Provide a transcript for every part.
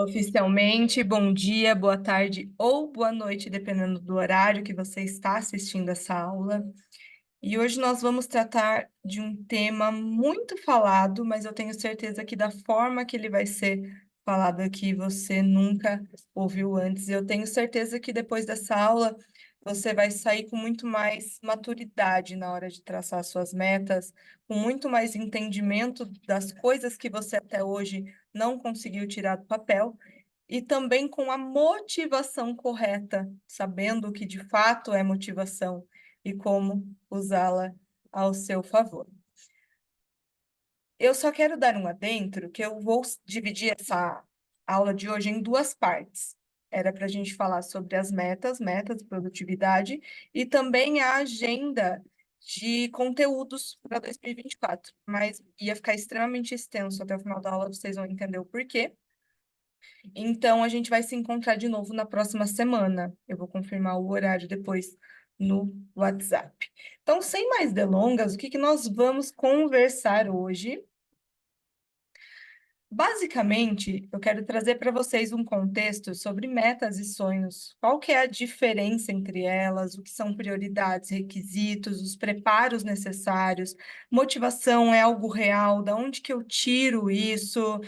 Oficialmente, bom dia, boa tarde ou boa noite, dependendo do horário que você está assistindo essa aula. E hoje nós vamos tratar de um tema muito falado, mas eu tenho certeza que da forma que ele vai ser falado aqui, você nunca ouviu antes. Eu tenho certeza que depois dessa aula você vai sair com muito mais maturidade na hora de traçar suas metas, com muito mais entendimento das coisas que você até hoje não conseguiu tirar do papel e também com a motivação correta, sabendo o que de fato é motivação e como usá-la ao seu favor. Eu só quero dar um adentro que eu vou dividir essa aula de hoje em duas partes. Era para a gente falar sobre as metas de produtividade e também a agenda de conteúdos para 2024, mas ia ficar extremamente extenso até o final da aula, vocês vão entender o porquê. Então, a gente vai se encontrar de novo na próxima semana. Eu vou confirmar o horário depois no WhatsApp. Então, sem mais delongas, o que nós vamos conversar hoje? Basicamente, eu quero trazer para vocês um contexto sobre metas e sonhos. Qual que é a diferença entre elas, o que são prioridades, requisitos, os preparos necessários, motivação é algo real, da onde que eu tiro isso,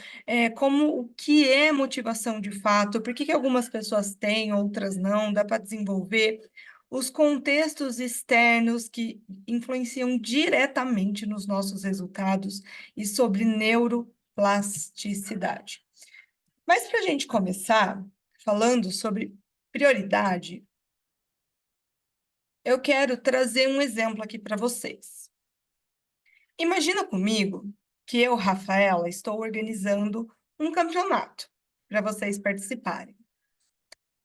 como o que é motivação de fato, por que que algumas pessoas têm, outras não, dá para desenvolver. Os contextos externos que influenciam diretamente nos nossos resultados e sobre neuroplasticidade. Mas para a gente começar falando sobre prioridade, eu quero trazer um exemplo aqui para vocês. Imagina comigo que eu, Rafaela, estou organizando um campeonato para vocês participarem.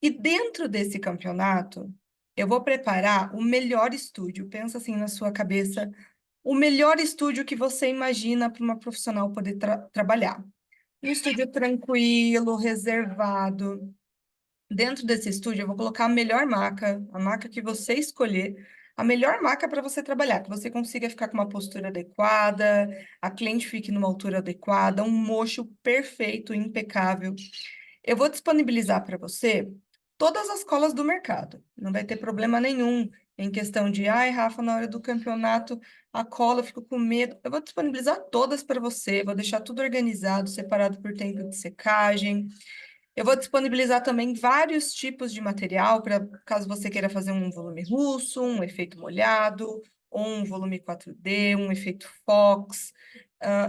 E dentro desse campeonato, eu vou preparar o melhor estúdio. Pensa assim na sua cabeça, o melhor estúdio que você imagina para uma profissional poder trabalhar. Um estúdio tranquilo, reservado. Dentro desse estúdio, eu vou colocar a maca que você escolher, a melhor maca para você trabalhar, que você consiga ficar com uma postura adequada, a cliente fique numa altura adequada, um mocho perfeito, impecável. Eu vou disponibilizar para você todas as colas do mercado. Não vai ter problema nenhum em questão de, ai, Rafa, na hora do campeonato, a cola, eu fico com medo. Eu vou disponibilizar todas para você, vou deixar tudo organizado, separado por tempo de secagem. Eu vou disponibilizar também vários tipos de material, para caso você queira fazer um volume russo, um efeito molhado, ou um volume 4D, um efeito Fox.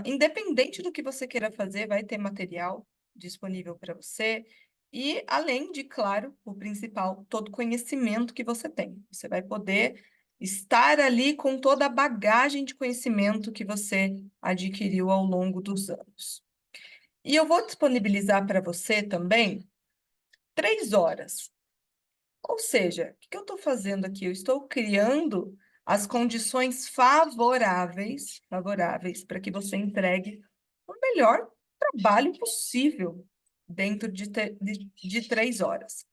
Independente do que você queira fazer, vai ter material disponível para você. E, além de, claro, o principal, todo conhecimento que você tem. Você vai poder estar ali com toda a bagagem de conhecimento que você adquiriu ao longo dos anos. E eu vou disponibilizar para você também 3 horas. Ou seja, o que eu estou fazendo aqui? Eu estou criando as condições favoráveis para que você entregue o melhor trabalho possível dentro de 3 horas.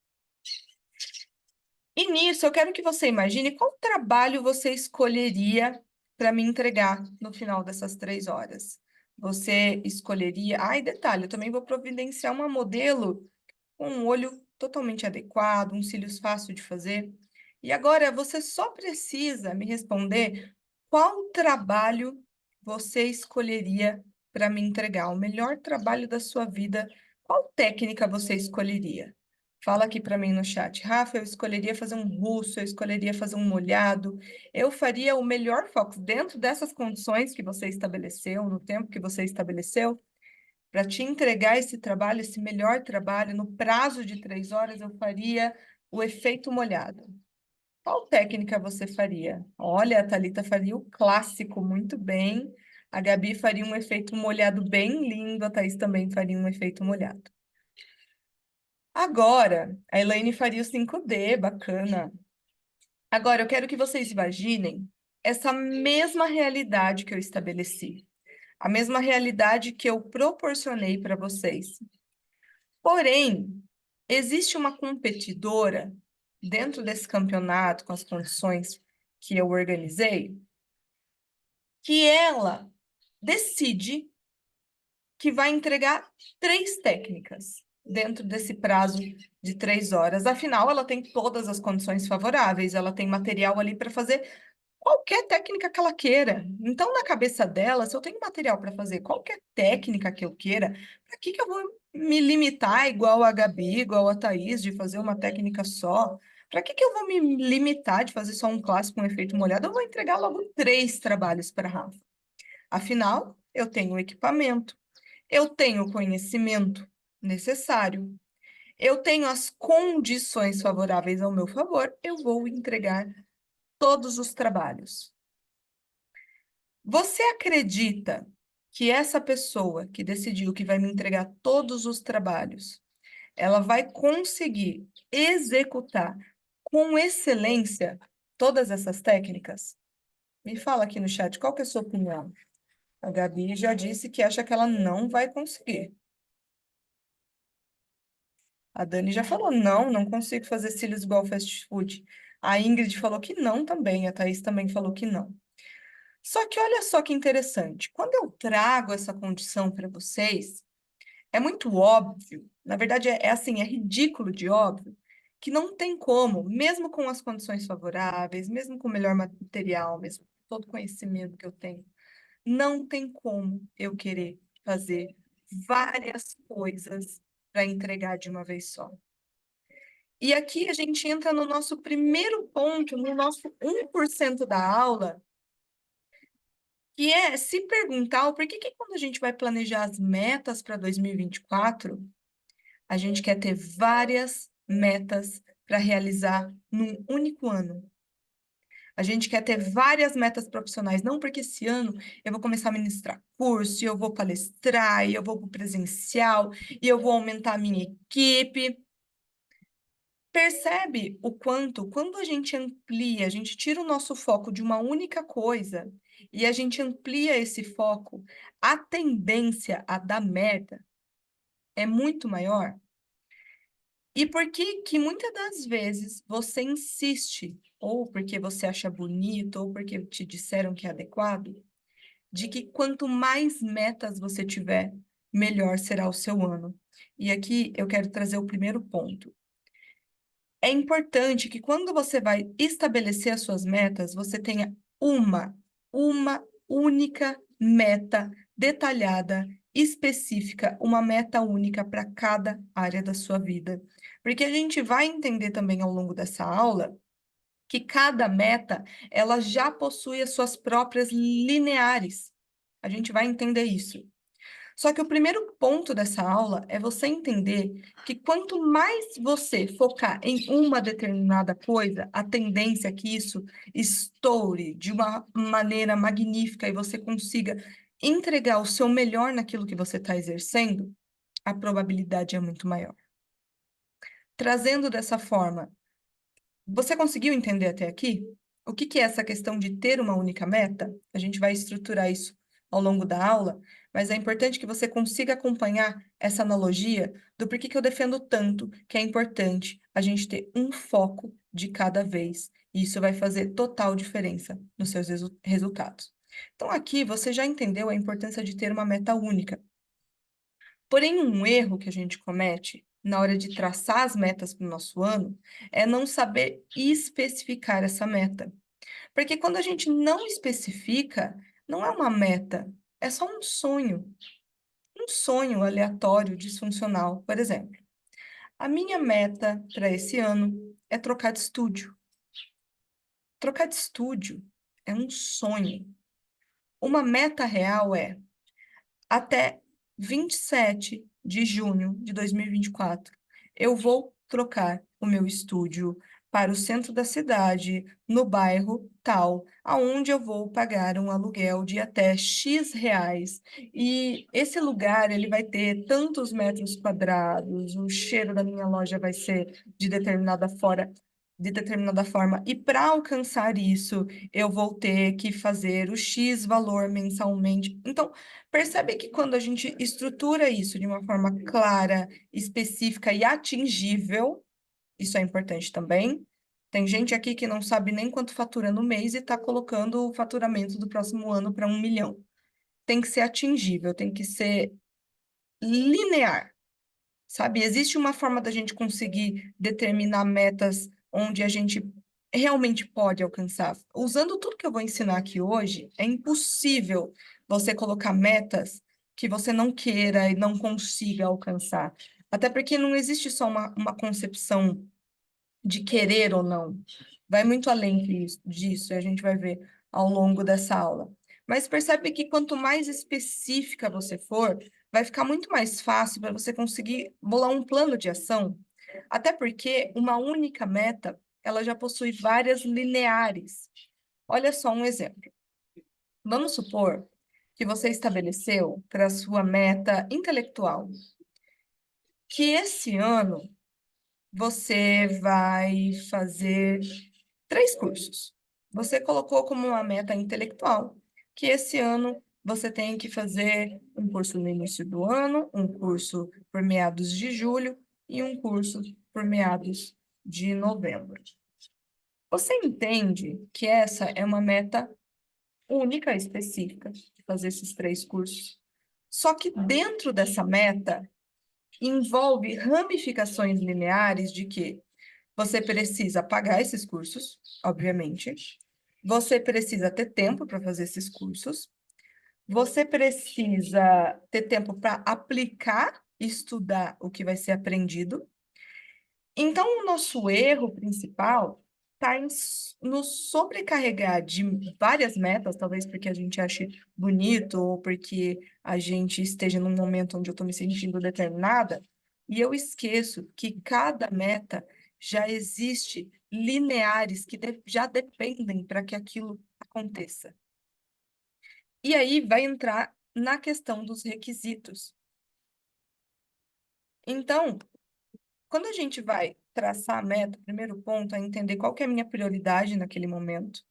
E nisso, eu quero que você imagine qual trabalho você escolheria para me entregar no final dessas 3 horas. Você escolheria... Ah, e detalhe, eu também vou providenciar uma modelo com um olho totalmente adequado, uns cílios fácil de fazer. E agora você só precisa me responder qual trabalho você escolheria para me entregar, o melhor trabalho da sua vida, qual técnica você escolheria? Fala aqui para mim no chat. Rafa, eu escolheria fazer um russo, eu escolheria fazer um molhado, eu faria o melhor foco dentro dessas condições que você estabeleceu, no tempo que você estabeleceu, para te entregar esse trabalho, esse melhor trabalho, no prazo de 3 horas, eu faria o efeito molhado. Qual técnica você faria? Olha, a Thalita faria o clássico muito bem, a Gabi faria um efeito molhado bem lindo, a Thaís também faria um efeito molhado. Agora, a Elaine faria o 5D, bacana. Agora, eu quero que vocês imaginem essa mesma realidade que eu estabeleci, a mesma realidade que eu proporcionei para vocês. Porém, existe uma competidora dentro desse campeonato, com as condições que eu organizei, que ela decide que vai entregar 3 técnicas. dentro desse prazo de 3 horas. Afinal, ela tem todas as condições favoráveis, ela tem material ali para fazer qualquer técnica que ela queira. Então, na cabeça dela, se eu tenho material para fazer qualquer técnica que eu queira, para que eu vou me limitar igual a Gabi, igual a Thaís, de fazer uma técnica só? Para que eu vou me limitar de fazer só um clássico com efeito molhado? Eu vou entregar logo 3 trabalhos para a Rafa. Afinal, eu tenho o equipamento, eu tenho o conhecimento necessário, eu tenho as condições favoráveis ao meu favor, eu vou entregar todos os trabalhos. Você acredita que essa pessoa que decidiu que vai me entregar todos os trabalhos, ela vai conseguir executar com excelência todas essas técnicas? Me fala aqui no chat, qual que é a sua opinião? A Gabi já disse que acha que ela não vai conseguir. A Dani já falou, não consigo fazer cílios igual fast food. A Ingrid falou que não também, a Thaís também falou que não. Só que olha só que interessante, quando eu trago essa condição para vocês, é muito óbvio, na verdade é assim, é ridículo de óbvio, que não tem como, mesmo com as condições favoráveis, mesmo com o melhor material, mesmo com todo o conhecimento que eu tenho, não tem como eu querer fazer várias coisas para entregar de uma vez só. E aqui a gente entra no nosso primeiro ponto, no nosso 1% da aula, que é se perguntar o porquê que quando a gente vai planejar as metas para 2024, a gente quer ter várias metas para realizar num único ano. A gente quer ter várias metas profissionais, não porque esse ano eu vou começar a ministrar curso, e eu vou palestrar, e eu vou para o presencial, e eu vou aumentar a minha equipe. Percebe o quanto, quando a gente amplia, a gente tira o nosso foco de uma única coisa e a gente amplia esse foco, a tendência a dar merda é muito maior? E por que que muitas das vezes você insiste, ou porque você acha bonito, ou porque te disseram que é adequado, de que quanto mais metas você tiver, melhor será o seu ano? E aqui eu quero trazer o primeiro ponto. É importante que quando você vai estabelecer as suas metas, você tenha uma única meta detalhada, específica, uma meta única para cada área da sua vida. Porque a gente vai entender também ao longo dessa aula que cada meta, ela já possui as suas próprias lineares. A gente vai entender isso. Só que o primeiro ponto dessa aula é você entender que quanto mais você focar em uma determinada coisa, a tendência é que isso estoure de uma maneira magnífica e você consiga entregar o seu melhor naquilo que você está exercendo, a probabilidade é muito maior. Trazendo dessa forma, você conseguiu entender até aqui? O que que é essa questão de ter uma única meta? A gente vai estruturar isso ao longo da aula, mas é importante que você consiga acompanhar essa analogia do porquê que eu defendo tanto que é importante a gente ter um foco de cada vez. E isso vai fazer total diferença nos seus resultados. Então, aqui você já entendeu a importância de ter uma meta única. Porém, um erro que a gente comete na hora de traçar as metas para o nosso ano é não saber especificar essa meta. Porque quando a gente não especifica, não é uma meta, é só um sonho aleatório, disfuncional. Por exemplo, a minha meta para esse ano é trocar de estúdio. Trocar de estúdio é um sonho. Uma meta real é até 27 de junho de 2024, eu vou trocar o meu estúdio para o centro da cidade, no bairro tal, aonde eu vou pagar um aluguel de até X reais. E esse lugar, ele vai ter tantos metros quadrados, o cheiro da minha loja vai ser de determinada forma. E para alcançar isso, eu vou ter que fazer o X valor mensalmente. Então, percebe que quando a gente estrutura isso de uma forma clara, específica e atingível, isso é importante também. Tem gente aqui que não sabe nem quanto fatura no mês e está colocando o faturamento do próximo ano para 1 milhão. Tem que ser atingível, tem que ser linear. sabe? Existe uma forma da gente conseguir determinar metas onde a gente realmente pode alcançar. Usando tudo que eu vou ensinar aqui hoje, é impossível você colocar metas que você não queira e não consiga alcançar. Até porque não existe só uma concepção de querer ou não. Vai muito além disso, e a gente vai ver ao longo dessa aula. Mas percebe que quanto mais específica você for, vai ficar muito mais fácil para você conseguir bolar um plano de ação. Até porque uma única meta, ela já possui várias lineares. Olha só um exemplo. Vamos supor que você estabeleceu para a sua meta intelectual que esse ano você vai fazer 3 cursos. Você colocou como uma meta intelectual que esse ano você tem que fazer um curso no início do ano, um curso por meados de julho e um curso por meados de novembro. Você entende que essa é uma meta única, específica, de fazer esses 3 cursos? Só que dentro dessa meta envolve ramificações lineares de que você precisa pagar esses cursos, obviamente. Você precisa ter tempo para fazer esses cursos. Você precisa ter tempo para aplicar e estudar o que vai ser aprendido. Então, o nosso erro principal está em nos sobrecarregar de várias metas, talvez porque a gente ache bonito ou porque a gente esteja num momento onde eu estou me sentindo determinada, e eu esqueço que cada meta já existe lineares que já dependem para que aquilo aconteça. E aí vai entrar na questão dos requisitos. Então, quando a gente vai traçar a meta, o primeiro ponto é entender qual que é a minha prioridade naquele momento.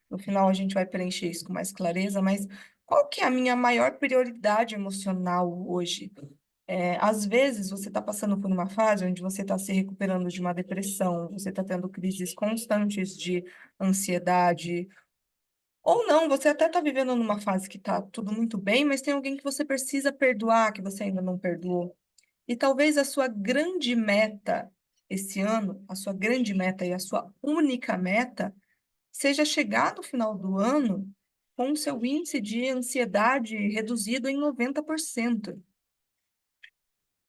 No final, a gente vai preencher isso com mais clareza, mas qual que é a minha maior prioridade emocional hoje? Às vezes, você está passando por uma fase onde você está se recuperando de uma depressão, você está tendo crises constantes de ansiedade, ou não, você até está vivendo numa fase que está tudo muito bem, mas tem alguém que você precisa perdoar, que você ainda não perdoou. E talvez a sua grande meta esse ano, a sua grande meta e a sua única meta, seja chegar no final do ano com o seu índice de ansiedade reduzido em 90%.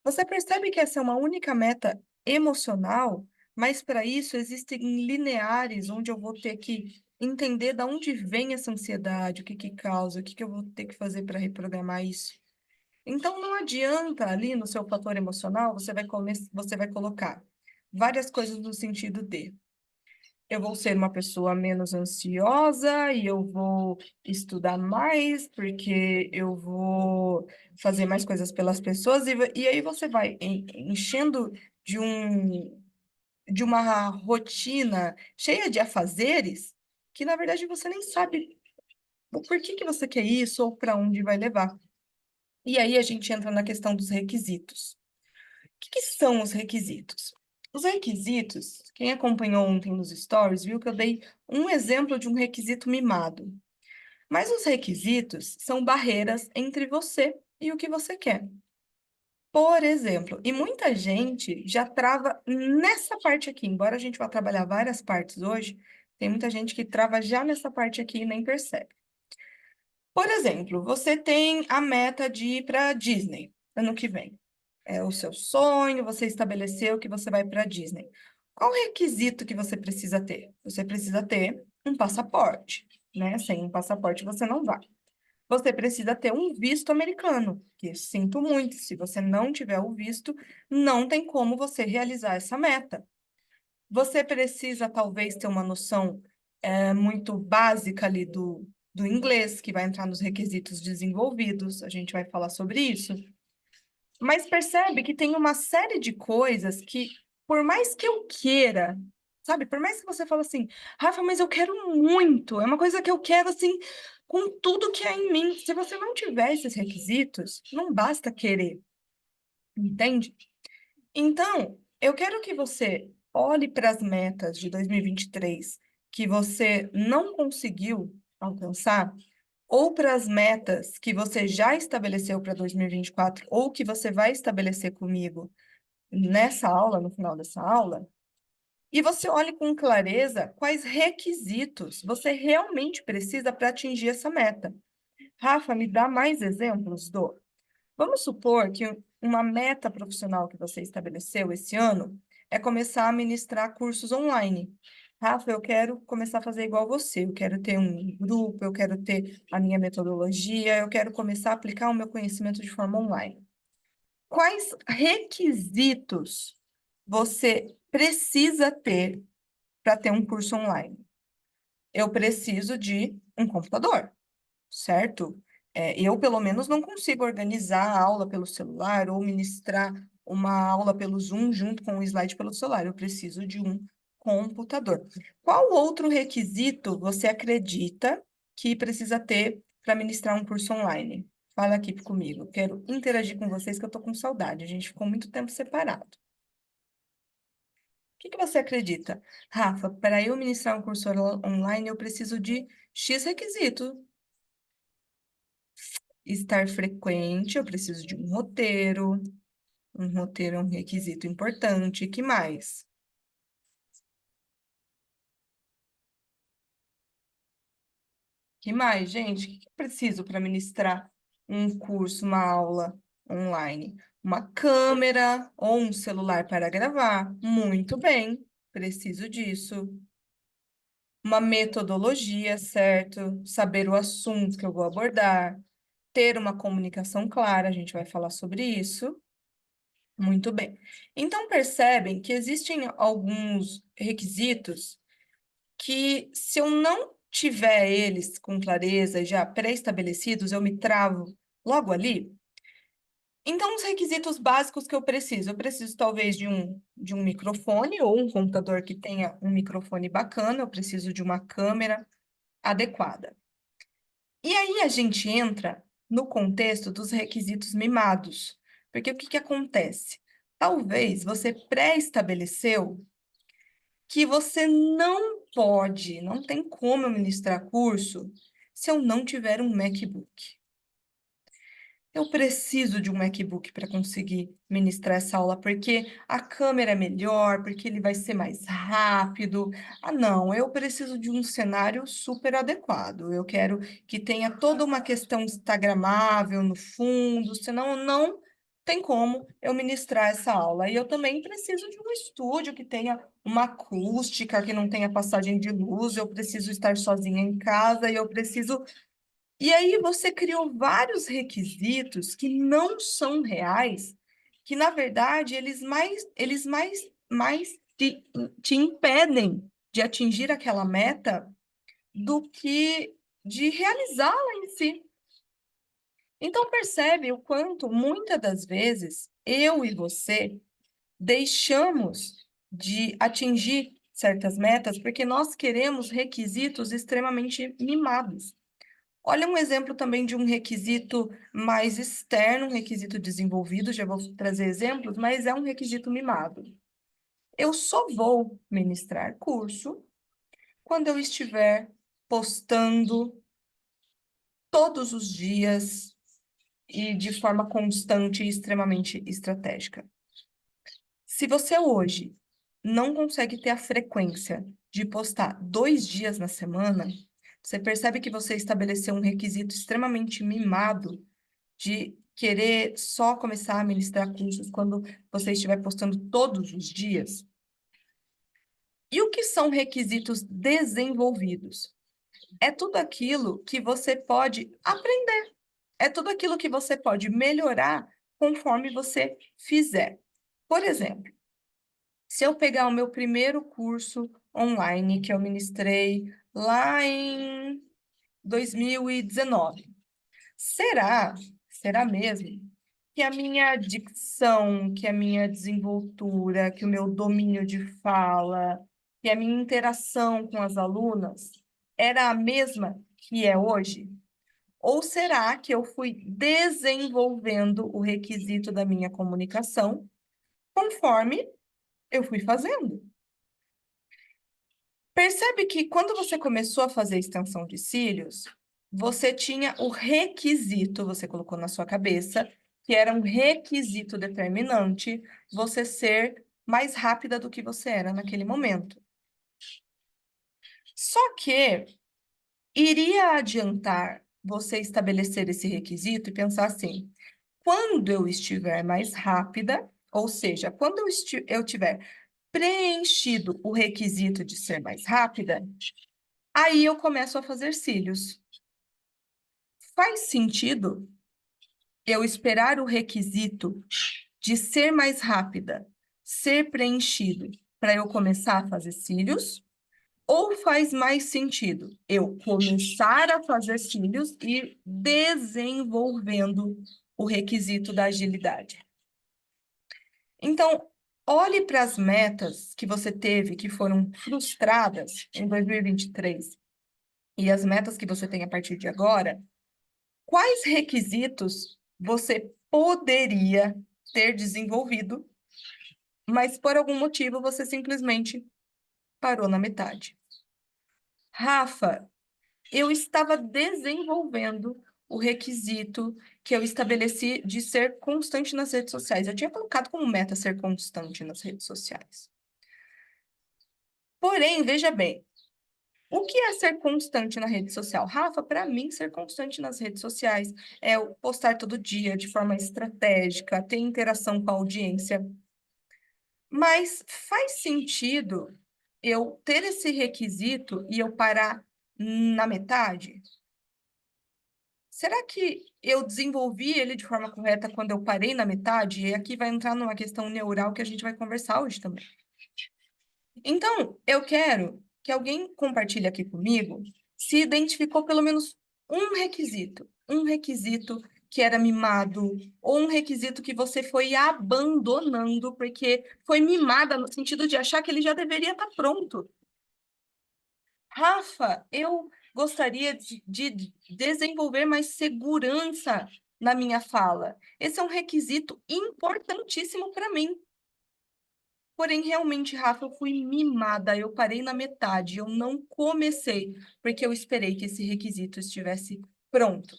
Você percebe que essa é uma única meta emocional, mas para isso existem lineares onde eu vou ter que entender de onde vem essa ansiedade, o que que causa, o que que eu vou ter que fazer para reprogramar isso. Então, não adianta ali no seu fator emocional, você vai colocar várias coisas no sentido de eu vou ser uma pessoa menos ansiosa e eu vou estudar mais, porque eu vou fazer mais coisas pelas pessoas, e aí você vai enchendo de de uma rotina cheia de afazeres, que na verdade você nem sabe o porquê que você quer isso ou para onde vai levar. E aí a gente entra na questão dos requisitos. O que que são os requisitos? Os requisitos, quem acompanhou ontem nos stories viu que eu dei um exemplo de um requisito mimado. Mas os requisitos são barreiras entre você e o que você quer. Por exemplo, e muita gente já trava nessa parte aqui, embora a gente vá trabalhar várias partes hoje, tem muita gente que trava já nessa parte aqui e nem percebe. Por exemplo, você tem a meta de ir para Disney ano que vem. É o seu sonho, você estabeleceu que você vai para Disney. Qual o requisito que você precisa ter? Você precisa ter um passaporte, né? Sem um passaporte você não vai. Você precisa ter um visto americano, que sinto muito, se você não tiver o visto, não tem como você realizar essa meta. Você precisa talvez ter uma noção muito básica ali do inglês, que vai entrar nos requisitos desenvolvidos, a gente vai falar sobre isso. Mas percebe que tem uma série de coisas que, por mais que eu queira, sabe? Por mais que você fale assim, Rafa, mas eu quero muito, é uma coisa que eu quero, assim, com tudo que é em mim. Se você não tiver esses requisitos, não basta querer, entende? Então, eu quero que você olhe para as metas de 2023 que você não conseguiu alcançar, ou para as metas que você já estabeleceu para 2024, ou que você vai estabelecer comigo nessa aula, no final dessa aula, e você olhe com clareza quais requisitos você realmente precisa para atingir essa meta. Rafa, me dá mais exemplos do. Vamos supor que uma meta profissional que você estabeleceu esse ano é começar a ministrar cursos online. Rafa, eu quero começar a fazer igual você, eu quero ter um grupo, eu quero ter a minha metodologia, eu quero começar a aplicar o meu conhecimento de forma online. Quais requisitos você precisa ter para ter um curso online? Eu preciso de um computador, certo? Eu, pelo menos, não consigo organizar a aula pelo celular ou ministrar uma aula pelo Zoom junto com o slide pelo celular. Eu preciso de um computador. Qual outro requisito você acredita que precisa ter para ministrar um curso online? Fala aqui comigo. Quero interagir com vocês, que eu estou com saudade. A gente ficou muito tempo separado. O que que você acredita? Rafa, para eu ministrar um curso online, eu preciso de X requisito. Estar frequente, eu preciso de um roteiro. Um roteiro é um requisito importante. Que mais? Que mais, gente? O que que eu preciso para ministrar um curso, uma aula online? Uma câmera ou um celular para gravar? Muito bem, preciso disso. Uma metodologia, certo? Saber o assunto que eu vou abordar. Ter uma comunicação clara, a gente vai falar sobre isso. Muito bem. Então, percebem que existem alguns requisitos que, se eu não tiver eles com clareza e já pré-estabelecidos, eu me travo logo ali. Então, os requisitos básicos que eu preciso talvez de um microfone ou um computador que tenha um microfone bacana, eu preciso de uma câmera adequada. E aí a gente entra no contexto dos requisitos mimados, porque o que que acontece? Talvez você pré-estabeleceu que você não pode, não tem como eu ministrar curso se eu não tiver um MacBook. Eu preciso de um MacBook para conseguir ministrar essa aula, porque a câmera é melhor, porque ele vai ser mais rápido. Ah, não, eu preciso de um cenário super adequado. Eu quero que tenha toda uma questão instagramável no fundo, senão não tem como eu ministrar essa aula. E eu também preciso de um estúdio que tenha uma acústica, que não tenha passagem de luz, eu preciso estar sozinha em casa e eu preciso e aí você criou vários requisitos que não são reais, que na verdade eles mais te impedem de atingir aquela meta do que de realizá-la em si. Então percebe o quanto muitas das vezes eu e você deixamos de atingir certas metas porque nós queremos requisitos extremamente mimados. Olha um exemplo também de um requisito mais externo, um requisito desenvolvido, já vou trazer exemplos, mas é um requisito mimado. Eu só vou ministrar curso quando eu estiver postando todos os dias e de forma constante e extremamente estratégica. Se você hoje não consegue ter a frequência de postar 2 dias na semana, você percebe que você estabeleceu um requisito extremamente mimado de querer só começar a ministrar cursos quando você estiver postando todos os dias? E o que são requisitos desenvolvidos? É tudo aquilo que você pode aprender, é tudo aquilo que você pode melhorar conforme você fizer. Por exemplo, se eu pegar o meu primeiro curso online que eu ministrei lá em 2019, será mesmo que a minha dicção, que a minha desenvoltura, que o meu domínio de fala, que a minha interação com as alunas era a mesma que é hoje? Ou será que eu fui desenvolvendo o requisito da minha comunicação conforme eu fui fazendo? Percebe que quando você começou a fazer extensão de cílios, você tinha o requisito, você colocou na sua cabeça, que era um requisito determinante você ser mais rápida do que você era naquele momento. Só que iria adiantar você estabelecer esse requisito e pensar assim: quando eu estiver mais rápida, ou seja, quando eu tiver preenchido o requisito de ser mais rápida, aí eu começo a fazer cílios. Faz sentido eu esperar o requisito de ser mais rápida ser preenchido para eu começar a fazer cílios? Ou faz mais sentido eu começar a fazer cílios e desenvolvendo o requisito da agilidade? Então, olhe para as metas que você teve que foram frustradas em 2023 e as metas que você tem a partir de agora. Quais requisitos você poderia ter desenvolvido, mas por algum motivo você simplesmente parou na metade? Rafa, eu estava desenvolvendo o requisito que eu estabeleci de ser constante nas redes sociais. Eu tinha colocado como meta ser constante nas redes sociais. Porém, veja bem, o que é ser constante na rede social? Rafa, para mim, ser constante nas redes sociais é eu postar todo dia de forma estratégica, ter interação com a audiência. Mas faz sentido eu ter esse requisito e eu parar na metade? Será que eu desenvolvi ele de forma correta quando eu parei na metade? E aqui vai entrar numa questão neural que a gente vai conversar hoje também. Então, eu quero que alguém compartilhe aqui comigo se identificou pelo menos um requisito que era mimado, ou um requisito que você foi abandonando porque foi mimada no sentido de achar que ele já deveria estar pronto. Rafa, eu gostaria de desenvolver mais segurança na minha fala. Esse é um requisito importantíssimo para mim. Porém, realmente, Rafa, eu fui mimada, eu parei na metade, eu não comecei, porque eu esperei que esse requisito estivesse pronto.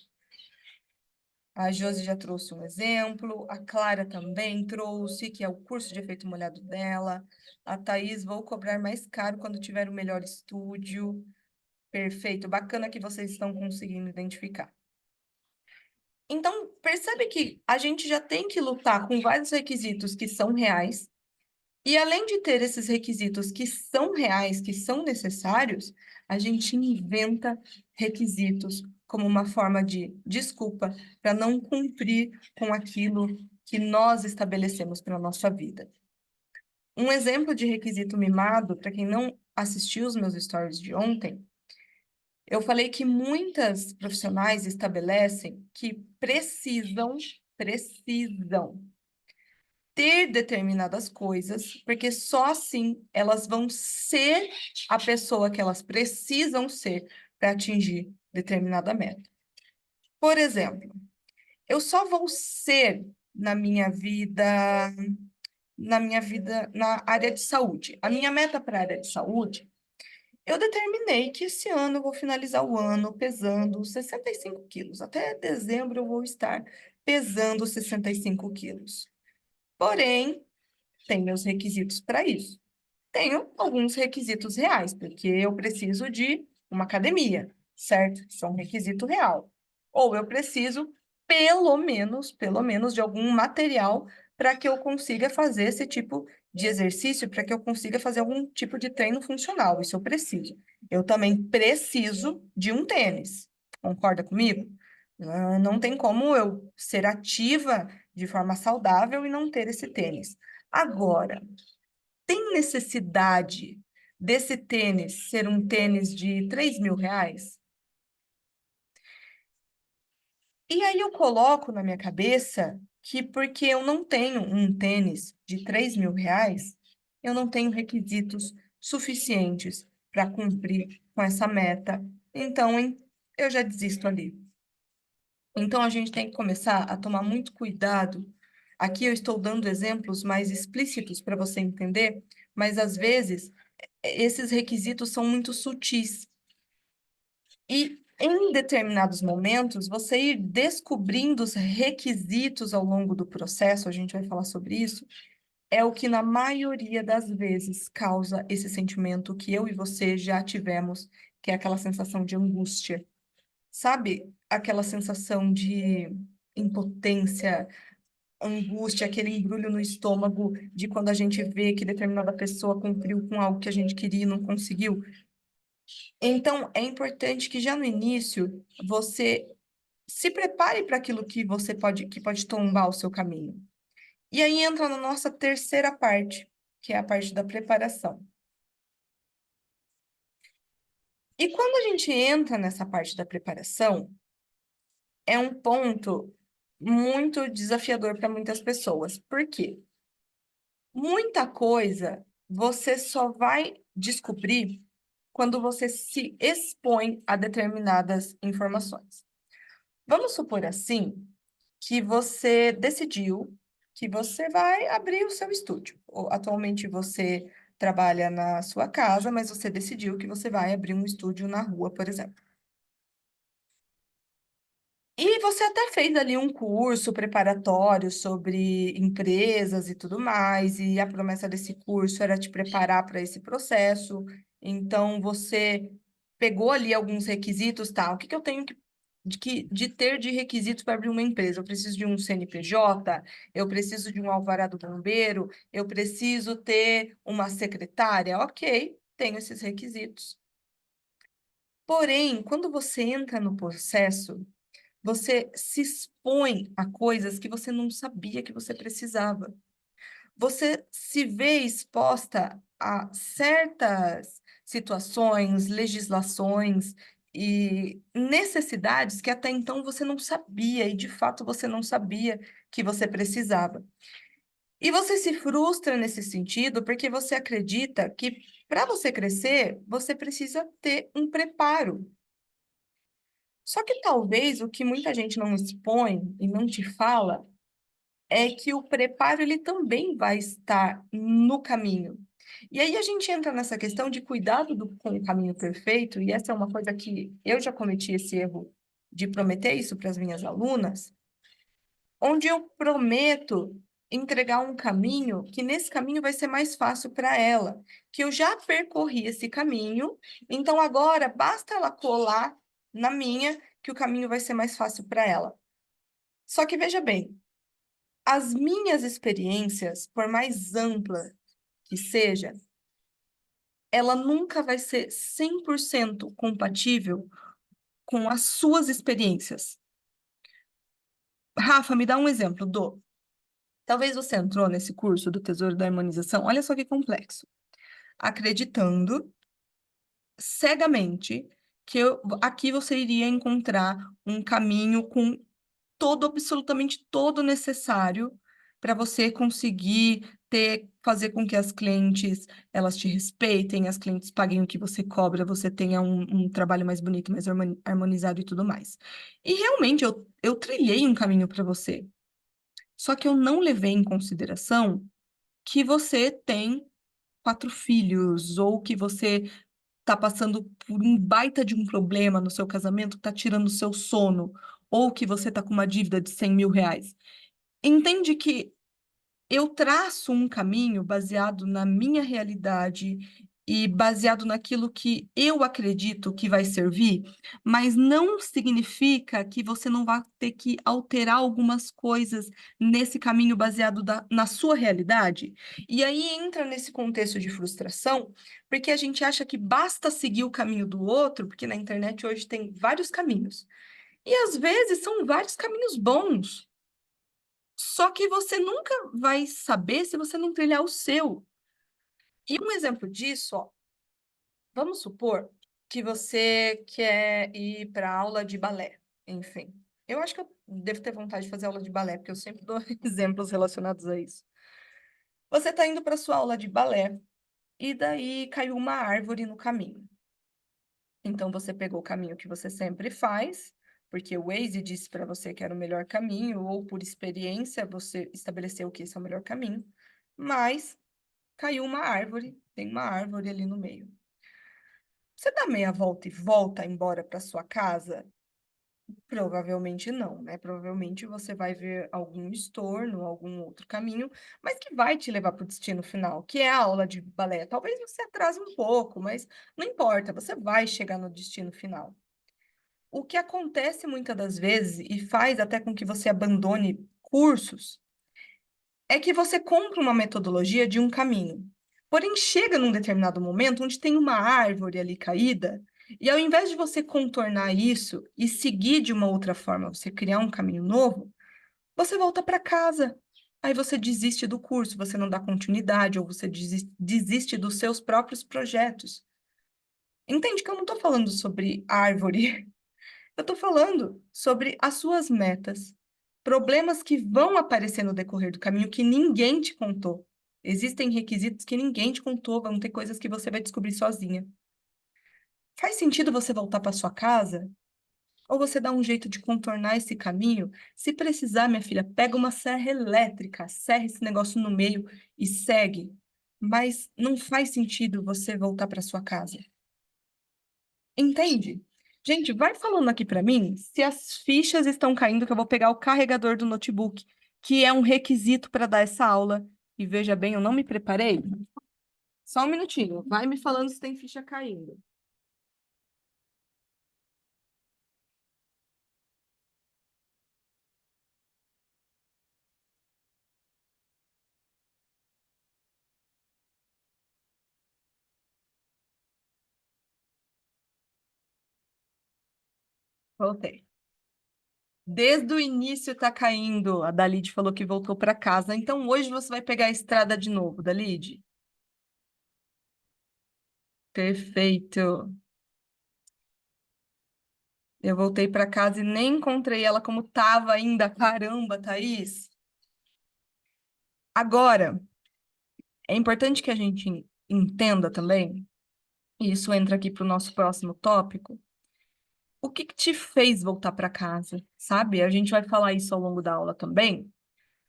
A Josi já trouxe um exemplo, a Clara também trouxe, que é o curso de efeito molhado dela. A Thaís, vou cobrar mais caro quando tiver o melhor estúdio. Perfeito, bacana que vocês estão conseguindo identificar. Então, percebe que a gente já tem que lutar com vários requisitos que são reais, e além de ter esses requisitos que são reais, que são necessários, a gente inventa requisitos como uma forma de desculpa para não cumprir com aquilo que nós estabelecemos para a nossa vida. Um exemplo de requisito mimado, para quem não assistiu os meus stories de ontem, eu falei que muitas profissionais estabelecem que precisam ter determinadas coisas, porque só assim elas vão ser a pessoa que elas precisam ser para atingir determinada meta. Por exemplo, eu só vou ser na minha vida na área de saúde. A minha meta para a área de saúde, eu determinei que esse ano eu vou finalizar o ano pesando 65 quilos. Até dezembro eu vou estar pesando 65 quilos. Porém, tem meus requisitos para isso. Tenho alguns requisitos reais, porque eu preciso de uma academia, certo? Isso é um requisito real. Ou eu preciso, pelo menos, de algum material para que eu consiga fazer esse tipo de exercício, para que eu consiga fazer algum tipo de treino funcional. Isso eu preciso. Eu também preciso de um tênis. Concorda comigo? Não tem como eu ser ativa de forma saudável e não ter esse tênis. Agora, tem necessidade desse tênis ser um tênis de 3.000 reais? E aí eu coloco na minha cabeça que porque eu não tenho um tênis de 3.000 reais, eu não tenho requisitos suficientes para cumprir com essa meta. Então, eu já desisto ali. Então, a gente tem que começar a tomar muito cuidado. Aqui eu estou dando exemplos mais explícitos para você entender, mas às vezes esses requisitos são muito sutis. E Em determinados momentos, você ir descobrindo os requisitos ao longo do processo, a gente vai falar sobre isso, é o que na maioria das vezes causa esse sentimento que eu e você já tivemos, que é aquela sensação de angústia. Sabe? Aquela sensação de impotência, angústia, aquele embrulho no estômago de quando a gente vê que determinada pessoa cumpriu com algo que a gente queria e não conseguiu. Então, é importante que já no início você se prepare para aquilo que pode tombar o seu caminho. E aí entra na nossa terceira parte, que é a parte da preparação. E quando a gente entra nessa parte da preparação, é um ponto muito desafiador para muitas pessoas. Por quê? Muita coisa você só vai descobrir quando você se expõe a determinadas informações. Vamos supor assim que você decidiu que você vai abrir o seu estúdio. Atualmente você trabalha na sua casa, mas você decidiu que você vai abrir um estúdio na rua, por exemplo. E você até fez ali um curso preparatório sobre empresas e tudo mais, e a promessa desse curso era te preparar para esse processo. Então, você pegou ali alguns requisitos, tá? O que que eu tenho de ter de requisitos para abrir uma empresa? Eu preciso de um CNPJ, eu preciso de um alvará do bombeiro, eu preciso ter uma secretária. Ok, tenho esses requisitos. Porém, quando você entra no processo, você se expõe a coisas que você não sabia que você precisava. Você se vê exposta a certas situações, legislações e necessidades que até então você não sabia, e de fato você não sabia que você precisava. E você se frustra nesse sentido porque você acredita que para você crescer, você precisa ter um preparo. Só que talvez o que muita gente não expõe e não te fala é que o preparo ele também vai estar no caminho. E aí a gente entra nessa questão de cuidado com o caminho perfeito, e essa é uma coisa que eu já cometi esse erro de prometer isso para as minhas alunas, onde eu prometo entregar um caminho que nesse caminho vai ser mais fácil para ela, que eu já percorri esse caminho, então agora basta ela colar na minha que o caminho vai ser mais fácil para ela. Só que veja bem, as minhas experiências, por mais ampla que seja, ela nunca vai ser 100% compatível com as suas experiências. Rafa, me dá um exemplo, Dô. Talvez você entrou nesse curso do Tesouro da Harmonização, olha só que complexo, acreditando cegamente que aqui você iria encontrar um caminho com todo, absolutamente todo necessário para você conseguir fazer com que as clientes elas te respeitem, as clientes paguem o que você cobra, você tenha um trabalho mais bonito, mais harmonizado e tudo mais. E realmente eu trilhei um caminho para você. Só que eu não levei em consideração que você tem 4 filhos, ou que você está passando por um baita de um problema no seu casamento que está tirando o seu sono, ou que você está com uma dívida de 100 mil reais. Entende que eu traço um caminho baseado na minha realidade e baseado naquilo que eu acredito que vai servir, mas não significa que você não vai ter que alterar algumas coisas nesse caminho baseado na sua realidade. E aí entra nesse contexto de frustração, porque a gente acha que basta seguir o caminho do outro, porque na internet hoje tem vários caminhos. E às vezes são vários caminhos bons. Só que você nunca vai saber se você não trilhar o seu. E um exemplo disso, ó, vamos supor que você quer ir para aula de balé, enfim. Eu acho que eu devo ter vontade de fazer aula de balé, porque eu sempre dou exemplos relacionados a isso. Você está indo para sua aula de balé e daí caiu uma árvore no caminho. Então você pegou o caminho que você sempre faz, porque o Waze disse para você que era o melhor caminho, ou por experiência você estabeleceu que esse é o melhor caminho, mas caiu uma árvore, tem uma árvore ali no meio. Você dá meia volta e volta embora para sua casa? Provavelmente não, né? Provavelmente você vai ver algum estorno, algum outro caminho, mas que vai te levar para o destino final, que é a aula de balé. Talvez você atrase um pouco, mas não importa, você vai chegar no destino final. O que acontece muitas das vezes e faz até com que você abandone cursos é que você compra uma metodologia de um caminho. Porém, chega num determinado momento onde tem uma árvore ali caída, e ao invés de você contornar isso e seguir de uma outra forma, você criar um caminho novo, você volta para casa. Aí você desiste do curso, você não dá continuidade, ou você desiste dos seus próprios projetos. Entende que eu não estou falando sobre árvore, eu estou falando sobre as suas metas, problemas que vão aparecer no decorrer do caminho que ninguém te contou. Existem requisitos que ninguém te contou, vão ter coisas que você vai descobrir sozinha. Faz sentido você voltar para sua casa? Ou você dá um jeito de contornar esse caminho? Se precisar, minha filha, pega uma serra elétrica, serra esse negócio no meio e segue. Mas não faz sentido você voltar para sua casa. Entende? Gente, vai falando aqui para mim se as fichas estão caindo, que eu vou pegar o carregador do notebook, que é um requisito para dar essa aula. E veja bem, eu não me preparei. Só um minutinho. Vai me falando se tem ficha caindo. Voltei. Desde o início está caindo. A Dalide falou que voltou para casa. Então hoje você vai pegar a estrada de novo, Dalide. Perfeito. Eu voltei para casa e nem encontrei ela como estava ainda. Caramba, Thaís. Agora, é importante que a gente entenda também, e isso entra aqui para o nosso próximo tópico, o que que te fez voltar para casa, sabe? A gente vai falar isso ao longo da aula também,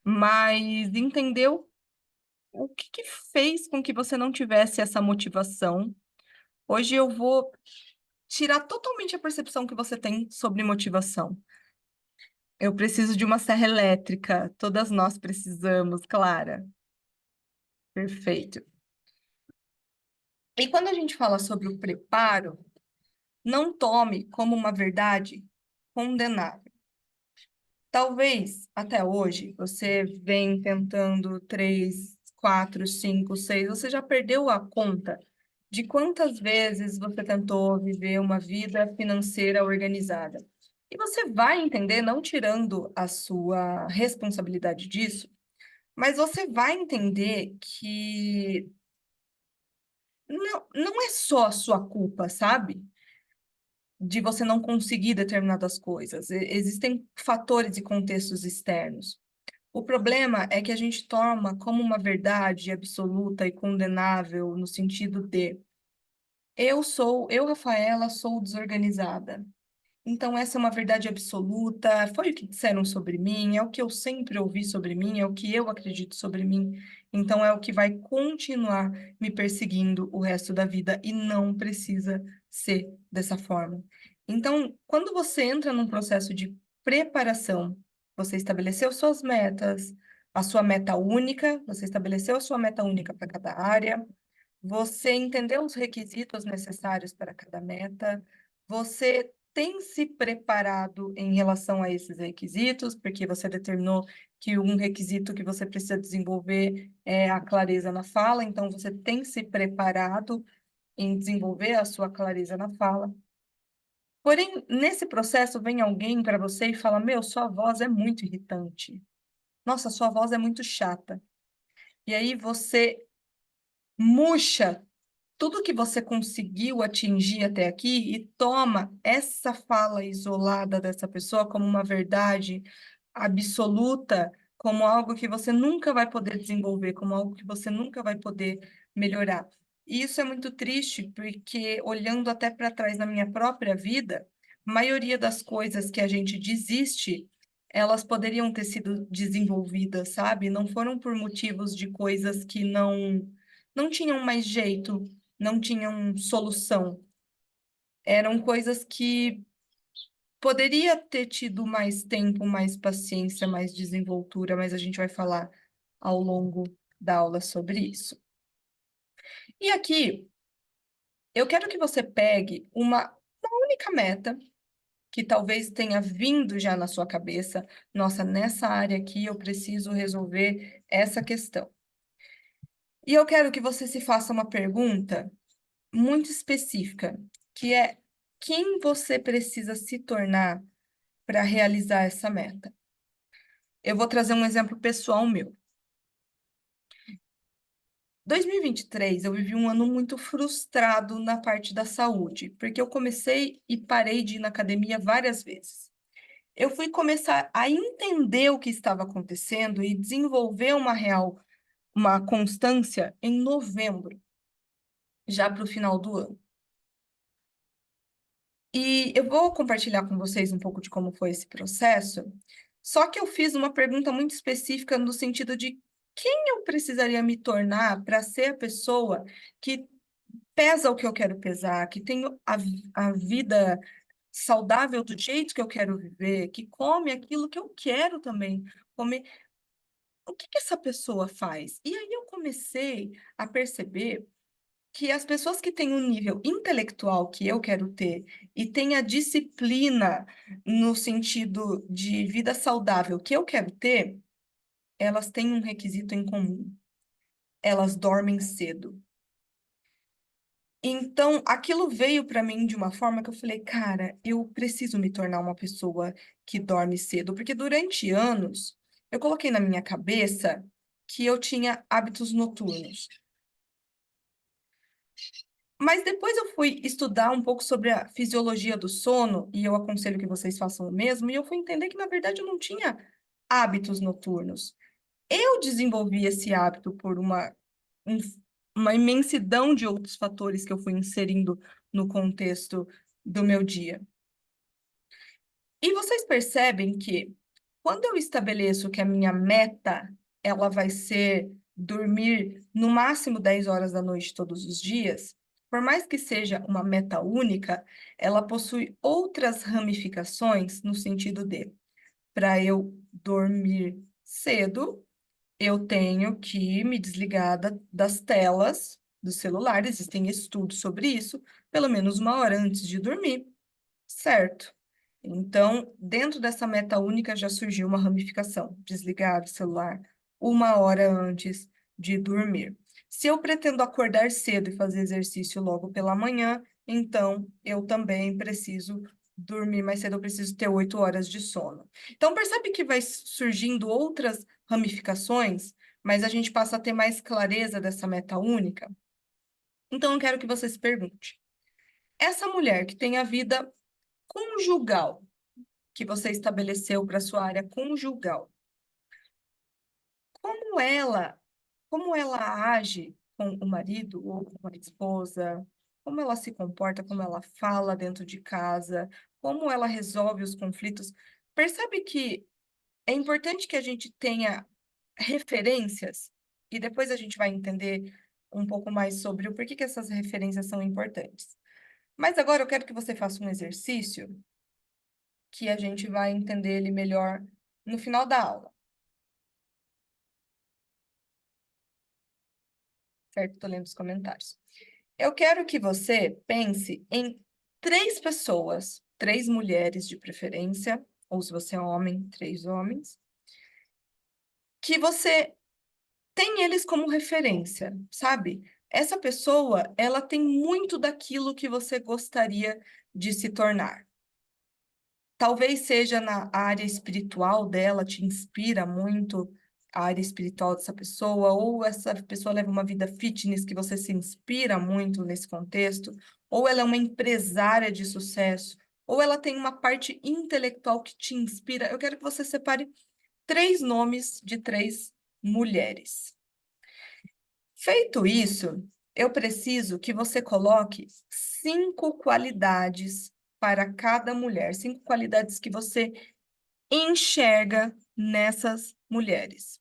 mas entendeu o que que fez com que você não tivesse essa motivação. Hoje eu vou tirar totalmente a percepção que você tem sobre motivação. Eu preciso de uma serra elétrica, todas nós precisamos, Clara. Perfeito. E quando a gente fala sobre o preparo, não tome como uma verdade condenável. Talvez até hoje você vem tentando 3, 4, 5, 6, você já perdeu a conta de quantas vezes você tentou viver uma vida financeira organizada. E você vai entender, não tirando a sua responsabilidade disso, mas você vai entender que não é só a sua culpa, sabe? De você não conseguir determinadas coisas. Existem fatores e contextos externos. O problema é que a gente toma como uma verdade absoluta e condenável no sentido de eu, Rafaela, sou desorganizada. Então, essa é uma verdade absoluta, foi o que disseram sobre mim, é o que eu sempre ouvi sobre mim, é o que eu acredito sobre mim. Então, é o que vai continuar me perseguindo o resto da vida e não precisa ser dessa forma. Então, quando você entra num processo de preparação, você estabeleceu suas metas, a sua meta única, você estabeleceu a sua meta única para cada área, você entendeu os requisitos necessários para cada meta, você tem se preparado em relação a esses requisitos, porque você determinou que um requisito que você precisa desenvolver é a clareza na fala, então você tem se preparado em desenvolver a sua clareza na fala. Porém, nesse processo, vem alguém para você e fala: Meu, sua voz é muito irritante. Nossa, sua voz é muito chata. E aí você murcha tudo que você conseguiu atingir até aqui e toma essa fala isolada dessa pessoa como uma verdade absoluta, como algo que você nunca vai poder desenvolver, como algo que você nunca vai poder melhorar. E isso é muito triste, porque olhando até para trás na minha própria vida, a maioria das coisas que a gente desiste, elas poderiam ter sido desenvolvidas, sabe? Não foram por motivos de coisas que não tinham mais jeito, não tinham solução. Eram coisas que poderia ter tido mais tempo, mais paciência, mais desenvoltura, mas a gente vai falar ao longo da aula sobre isso. E aqui, eu quero que você pegue uma única meta que talvez tenha vindo já na sua cabeça. Nossa, nessa área aqui eu preciso resolver essa questão. E eu quero que você se faça uma pergunta muito específica, que é: quem você precisa se tornar para realizar essa meta? Eu vou trazer um exemplo pessoal meu. 2023, eu vivi um ano muito frustrado na parte da saúde, porque eu comecei e parei de ir na academia várias vezes. Eu fui começar a entender o que estava acontecendo e desenvolver uma constância em novembro, já para o final do ano. E eu vou compartilhar com vocês um pouco de como foi esse processo, só que eu fiz uma pergunta muito específica no sentido de quem eu precisaria me tornar para ser a pessoa que pesa o que eu quero pesar, que tem a vida saudável do jeito que eu quero viver, que come aquilo que eu quero também comer. O que que essa pessoa faz? E aí eu comecei a perceber que as pessoas que têm um nível intelectual que eu quero ter e têm a disciplina no sentido de vida saudável que eu quero ter, elas têm um requisito em comum: elas dormem cedo. Então, aquilo veio para mim de uma forma que eu falei, cara, eu preciso me tornar uma pessoa que dorme cedo, porque durante anos eu coloquei na minha cabeça que eu tinha hábitos noturnos. Mas depois eu fui estudar um pouco sobre a fisiologia do sono, e eu aconselho que vocês façam o mesmo, e eu fui entender que, na verdade, eu não tinha hábitos noturnos. Eu desenvolvi esse hábito por um- uma imensidão de outros fatores que eu fui inserindo no contexto do meu dia. E vocês percebem que quando eu estabeleço que a minha meta ela vai ser dormir no máximo 10 horas da noite todos os dias, por mais que seja uma meta única, ela possui outras ramificações no sentido de, para eu dormir cedo, eu tenho que me desligar das telas dos celulares, existem estudos sobre isso, pelo menos uma hora antes de dormir, certo? Então, dentro dessa meta única já surgiu uma ramificação: desligar o celular uma hora antes de dormir. Se eu pretendo acordar cedo e fazer exercício logo pela manhã, então eu também preciso dormir mais cedo, eu preciso ter 8 horas de sono. Então, percebe que vai surgindo outras ramificações, mas a gente passa a ter mais clareza dessa meta única? Então, eu quero que você se pergunte: essa mulher que tem a vida conjugal, que você estabeleceu para sua área conjugal, como ela, como ela age com o marido ou com a esposa, como ela se comporta, como ela fala dentro de casa, como ela resolve os conflitos. Percebe que é importante que a gente tenha referências e depois a gente vai entender um pouco mais sobre o porquê que essas referências são importantes. Mas agora eu quero que você faça um exercício que a gente vai entender ele melhor no final da aula, certo? Estou lendo os comentários. Eu quero que você pense em 3 pessoas, 3 mulheres de preferência, ou se você é homem, 3 homens, que você tem eles como referência, sabe? Essa pessoa, ela tem muito daquilo que você gostaria de se tornar. Talvez seja na área espiritual dela, te inspira muito a área espiritual dessa pessoa, ou essa pessoa leva uma vida fitness que você se inspira muito nesse contexto, ou ela é uma empresária de sucesso, ou ela tem uma parte intelectual que te inspira. Eu quero que você separe 3 nomes de 3 mulheres. Feito isso, eu preciso que você coloque 5 qualidades para cada mulher, 5 qualidades que você enxerga nessas mulheres.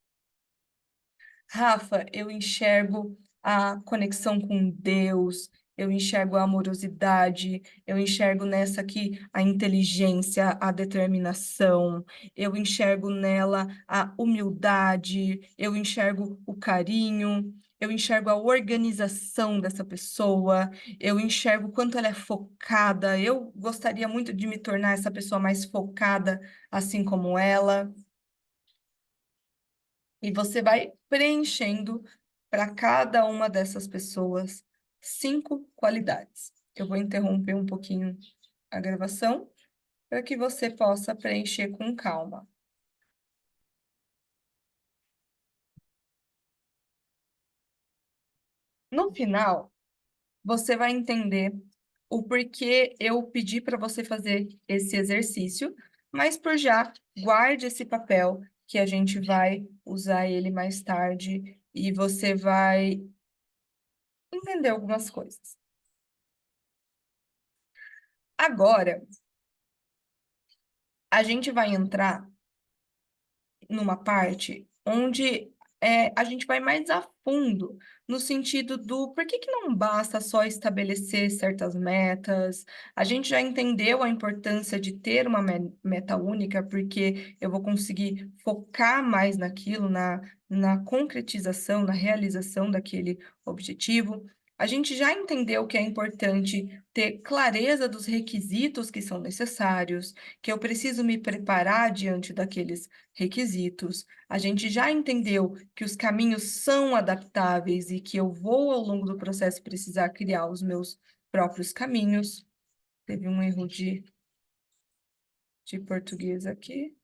Rafa, eu enxergo a conexão com Deus, eu enxergo a amorosidade, eu enxergo nessa aqui a inteligência, a determinação, eu enxergo nela a humildade, eu enxergo o carinho, eu enxergo a organização dessa pessoa, eu enxergo o quanto ela é focada. Eu gostaria muito de me tornar essa pessoa mais focada, assim como ela. E você vai preenchendo para cada uma dessas pessoas 5 qualidades. Eu vou interromper um pouquinho a gravação para que você possa preencher com calma. No final, você vai entender o porquê eu pedi para você fazer esse exercício, mas por já, guarde esse papel que a gente vai usar ele mais tarde e você vai entender algumas coisas. Agora, a gente vai entrar numa parte onde a gente vai mais a fundo, no sentido do por que que não basta só estabelecer certas metas. A gente já entendeu a importância de ter uma meta única, porque eu vou conseguir focar mais naquilo, na concretização, na realização daquele objetivo. A gente já entendeu que é importante ter clareza dos requisitos que são necessários, que eu preciso me preparar diante daqueles requisitos. A gente já entendeu que os caminhos são adaptáveis e que eu vou, ao longo do processo, precisar criar os meus próprios caminhos. Teve um erro de português aqui.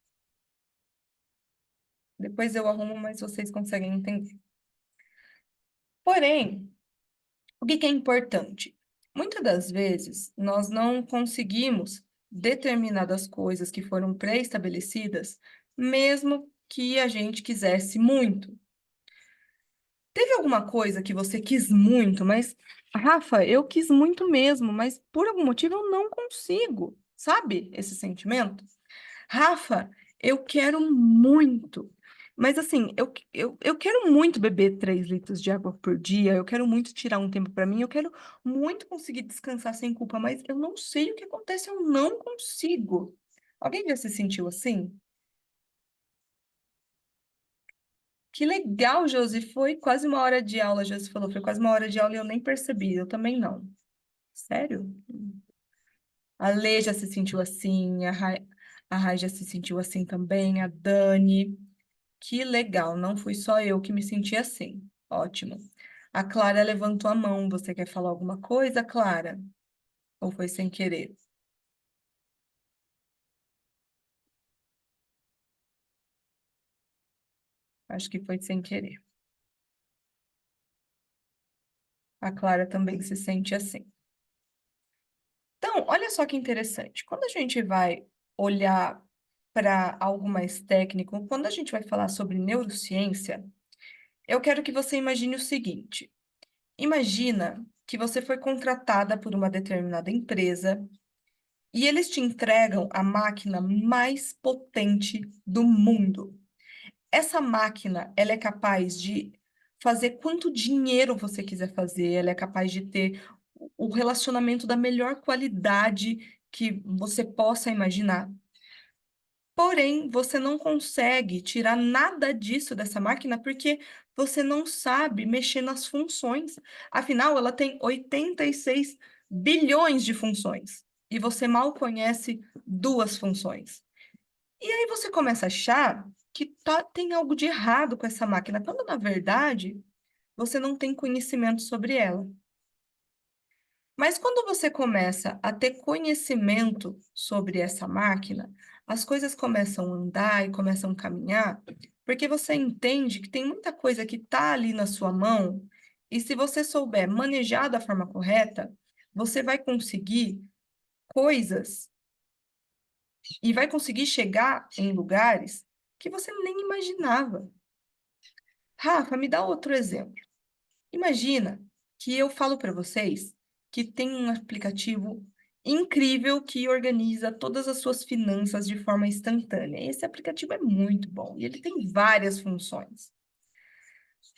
Depois eu arrumo, mas vocês conseguem entender. Porém, o que que é importante? Muitas das vezes, nós não conseguimos determinadas coisas que foram pré-estabelecidas, mesmo que a gente quisesse muito. Teve alguma coisa que você quis muito, mas, Rafa, eu quis muito mesmo, mas por algum motivo eu não consigo, sabe esse sentimento? Rafa, eu quero muito, mas assim, eu quero muito beber 3 litros de água por dia, eu quero muito tirar um tempo para mim, eu quero muito conseguir descansar sem culpa, mas eu não sei o que acontece, eu não consigo. Alguém já se sentiu assim? Que legal, Josi. Foi quase uma hora de aula, Josi falou. Foi quase uma hora de aula e eu nem percebi. Eu também não. Sério? A Lê já se sentiu assim, a Rai já se sentiu assim também, a Dani. Que legal, não fui só eu que me senti assim. Ótimo. A Clara levantou a mão. Você quer falar alguma coisa, Clara? Ou foi sem querer? Acho que foi sem querer. A Clara também se sente assim. Então, olha só que interessante. Quando a gente vai olhar para algo mais técnico, quando a gente vai falar sobre neurociência, eu quero que você imagine o seguinte: imagina que você foi contratada por uma determinada empresa e eles te entregam a máquina mais potente do mundo. Essa máquina, ela é capaz de fazer quanto dinheiro você quiser fazer, ela é capaz de ter o relacionamento da melhor qualidade que você possa imaginar. Porém, você não consegue tirar nada disso dessa máquina porque você não sabe mexer nas funções. Afinal, ela tem 86 bilhões de funções e você mal conhece 2 funções. E aí você começa a achar que tem algo de errado com essa máquina, quando na verdade você não tem conhecimento sobre ela. Mas quando você começa a ter conhecimento sobre essa máquina, as coisas começam a andar e começam a caminhar, porque você entende que tem muita coisa que está ali na sua mão, e se você souber manejar da forma correta, você vai conseguir coisas e vai conseguir chegar em lugares que você nem imaginava. Rafa, me dá outro exemplo. Imagina que eu falo para vocês que tem um aplicativo incrível que organiza todas as suas finanças de forma instantânea. Esse aplicativo é muito bom e ele tem várias funções.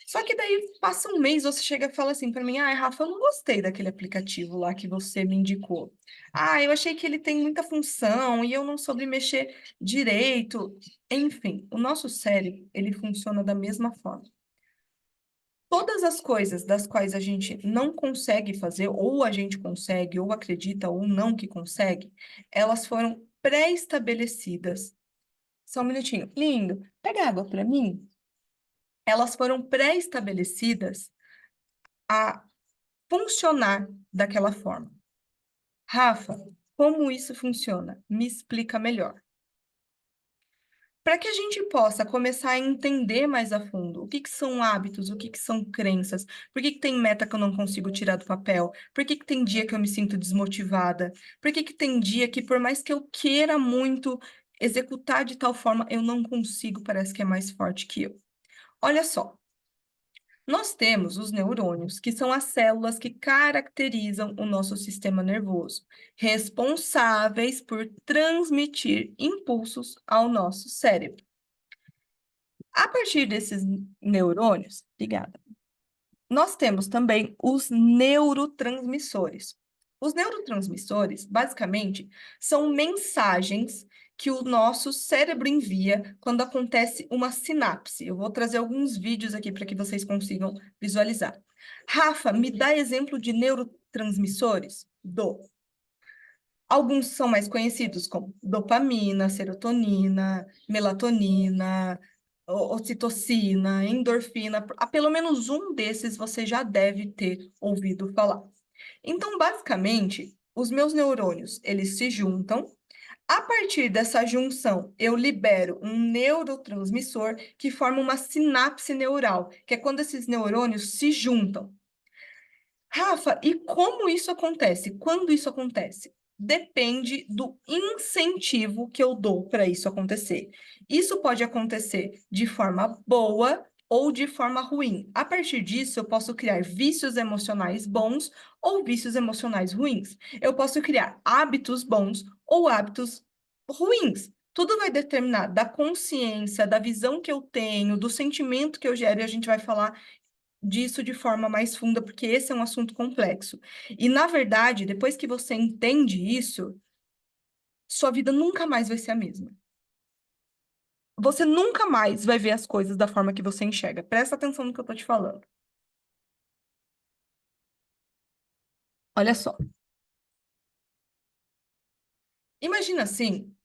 Só que daí passa um mês, você chega e fala assim para mim: ai, Rafa, eu não gostei daquele aplicativo lá que você me indicou. Ah, eu achei que ele tem muita função e eu não soube mexer direito. Enfim, o nosso cérebro, ele funciona da mesma forma. Todas as coisas das quais a gente não consegue fazer, ou a gente consegue, ou acredita, ou não que consegue, elas foram pré-estabelecidas. Só um minutinho. Lindo, pega água para mim. Elas foram pré-estabelecidas a funcionar daquela forma. Rafa, como isso funciona? Me explica melhor. Para que a gente possa começar a entender mais a fundo o que são hábitos, o que são crenças, por que tem meta que eu não consigo tirar do papel, por que tem dia que eu me sinto desmotivada, por que tem dia que, por mais que eu queira muito executar de tal forma, eu não consigo, parece que é mais forte que eu. Olha só, nós temos os neurônios, que são as células que caracterizam o nosso sistema nervoso, responsáveis por transmitir impulsos ao nosso cérebro. A partir desses neurônios, obrigada, nós temos também os neurotransmissores. Os neurotransmissores, basicamente, são mensagens que o nosso cérebro envia quando acontece uma sinapse. Eu vou trazer alguns vídeos aqui para que vocês consigam visualizar. Rafa, me dá exemplo de neurotransmissores? Dou. Alguns são mais conhecidos, como dopamina, serotonina, melatonina, ocitocina, endorfina. Pelo menos um desses você já deve ter ouvido falar. Então, basicamente, os meus neurônios, eles se juntam. A partir dessa junção, eu libero um neurotransmissor que forma uma sinapse neural, que é quando esses neurônios se juntam. Rafa, e como isso acontece? Quando isso acontece? Depende do incentivo que eu dou para isso acontecer. Isso pode acontecer de forma boa ou de forma ruim. A partir disso, eu posso criar vícios emocionais bons ou vícios emocionais ruins. Eu posso criar hábitos bons ou hábitos ruins. Tudo vai determinar da consciência, da visão que eu tenho, do sentimento que eu gero, e a gente vai falar disso de forma mais funda, porque esse é um assunto complexo. E, na verdade, depois que você entende isso, sua vida nunca mais vai ser a mesma. Você nunca mais vai ver as coisas da forma que você enxerga. Presta atenção no que eu tô te falando. Olha só. Imagina assim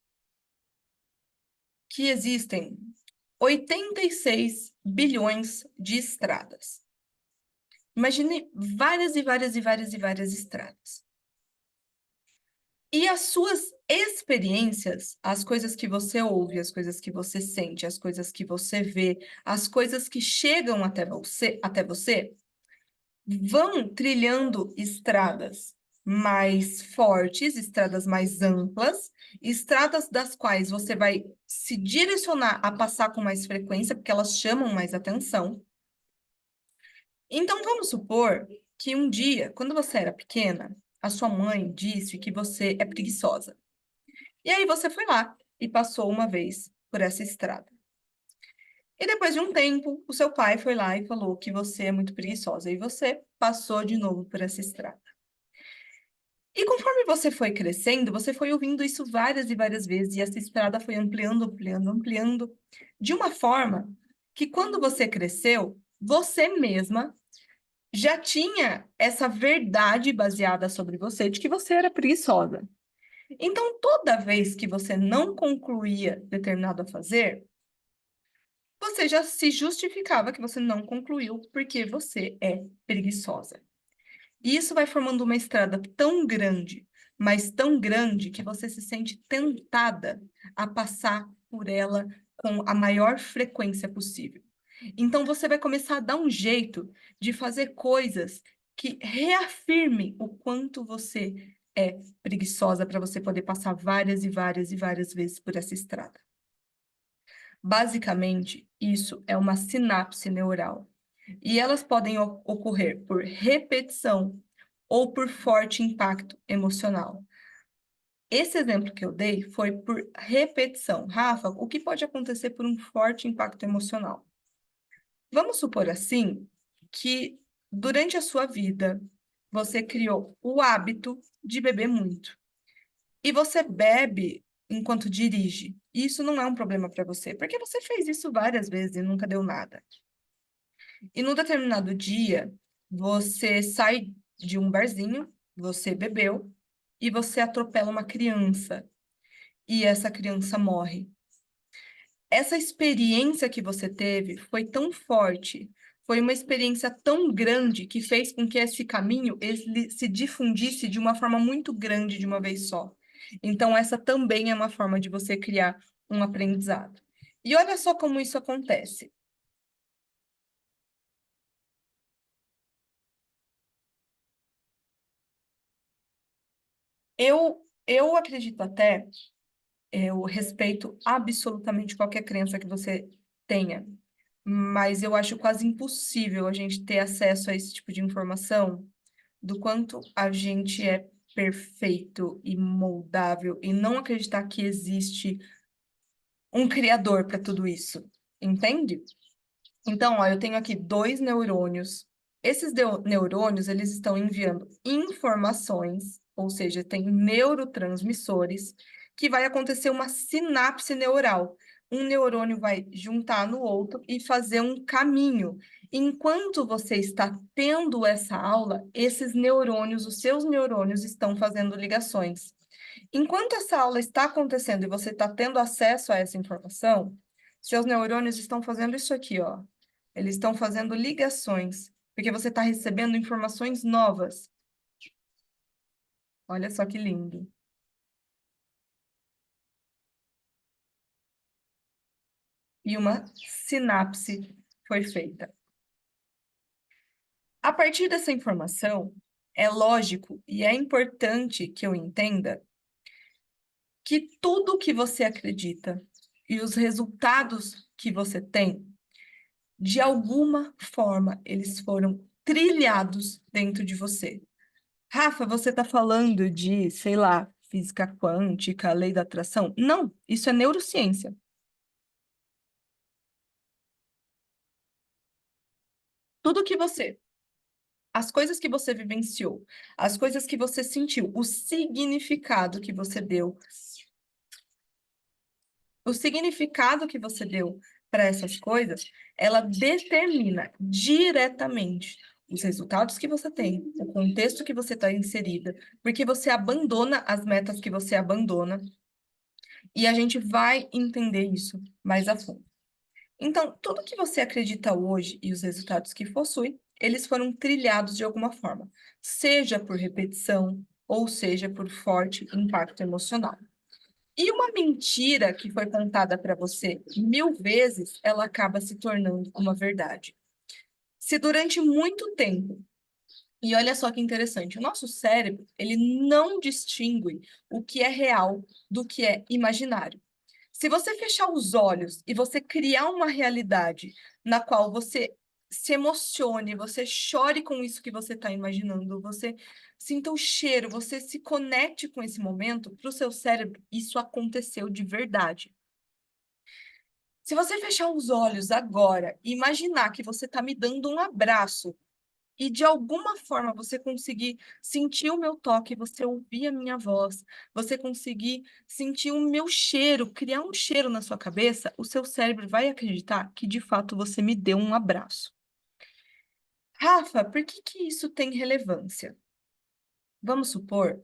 que existem 86 bilhões de estradas. Imagine várias e várias e várias e várias estradas. E as suas experiências, as coisas que você ouve, as coisas que você sente, as coisas que você vê, as coisas que chegam até você, vão trilhando estradas mais fortes, estradas mais amplas, estradas das quais você vai se direcionar a passar com mais frequência, porque elas chamam mais atenção. Então, vamos supor que um dia, quando você era pequena, a sua mãe disse que você é preguiçosa. E aí você foi lá e passou uma vez por essa estrada. E depois de um tempo, o seu pai foi lá e falou que você é muito preguiçosa. E você passou de novo por essa estrada. E conforme você foi crescendo, você foi ouvindo isso várias e várias vezes. E essa estrada foi ampliando, ampliando, ampliando. De uma forma que quando você cresceu, você mesma já tinha essa verdade baseada sobre você de que você era preguiçosa. Então, toda vez que você não concluía determinado a fazer, você já se justificava que você não concluiu porque você é preguiçosa. E isso vai formando uma estrada tão grande, mas tão grande, que você se sente tentada a passar por ela com a maior frequência possível. Então, você vai começar a dar um jeito de fazer coisas que reafirmem o quanto você é preguiçosa para você poder passar várias e várias e várias vezes por essa estrada. Basicamente, isso é uma sinapse neural. E elas podem ocorrer por repetição ou por forte impacto emocional. Esse exemplo que eu dei foi por repetição. Rafa, o que pode acontecer por um forte impacto emocional? Vamos supor assim que durante a sua vida você criou o hábito de beber muito e você bebe enquanto dirige. Isso não é um problema para você, porque você fez isso várias vezes e nunca deu nada. E num determinado dia, você sai de um barzinho, você bebeu e você atropela uma criança e essa criança morre. Essa experiência que você teve foi tão forte, foi uma experiência tão grande que fez com que esse caminho ele se difundisse de uma forma muito grande de uma vez só. Então, essa também é uma forma de você criar um aprendizado. E olha só como isso acontece. Eu acredito até, eu respeito absolutamente qualquer crença que você tenha, mas eu acho quase impossível a gente ter acesso a esse tipo de informação do quanto a gente é perfeito e moldável e não acreditar que existe um criador para tudo isso, entende? Então, ó, eu tenho aqui dois neurônios. Esses neurônios, eles estão enviando informações, ou seja, tem neurotransmissores, que vai acontecer uma sinapse neural. Um neurônio vai juntar no outro e fazer um caminho. Enquanto você está tendo essa aula, esses neurônios, os seus neurônios, estão fazendo ligações. Enquanto essa aula está acontecendo e você está tendo acesso a essa informação, seus neurônios estão fazendo isso aqui, ó. Eles estão fazendo ligações, porque você está recebendo informações novas. Olha só que lindo. E uma sinapse foi feita. A partir dessa informação, é lógico e é importante que eu entenda que tudo que você acredita e os resultados que você tem, de alguma forma, eles foram trilhados dentro de você. Rafa, você está falando de, sei lá, física quântica, lei da atração? Não, isso é neurociência. Tudo que você, as coisas que você vivenciou, as coisas que você sentiu, o significado que você deu, o significado que você deu para essas coisas, ela determina diretamente os resultados que você tem, o contexto que você está inserida, porque você abandona as metas que você abandona, e a gente vai entender isso mais a fundo. Então, tudo que você acredita hoje e os resultados que possui, eles foram trilhados de alguma forma, seja por repetição, ou seja por forte impacto emocional. E uma mentira que foi contada para você 1000 vezes, ela acaba se tornando uma verdade. Se durante muito tempo, e olha só que interessante, o nosso cérebro, ele não distingue o que é real do que é imaginário. Se você fechar os olhos e você criar uma realidade na qual você se emocione, você chore com isso que você está imaginando, você sinta o cheiro, você se conecte com esse momento, para o seu cérebro, isso aconteceu de verdade. Se você fechar os olhos agora e imaginar que você está me dando um abraço e de alguma forma você conseguir sentir o meu toque, você ouvir a minha voz, você conseguir sentir o meu cheiro, criar um cheiro na sua cabeça, o seu cérebro vai acreditar que de fato você me deu um abraço. Rafa, por que que isso tem relevância? Vamos supor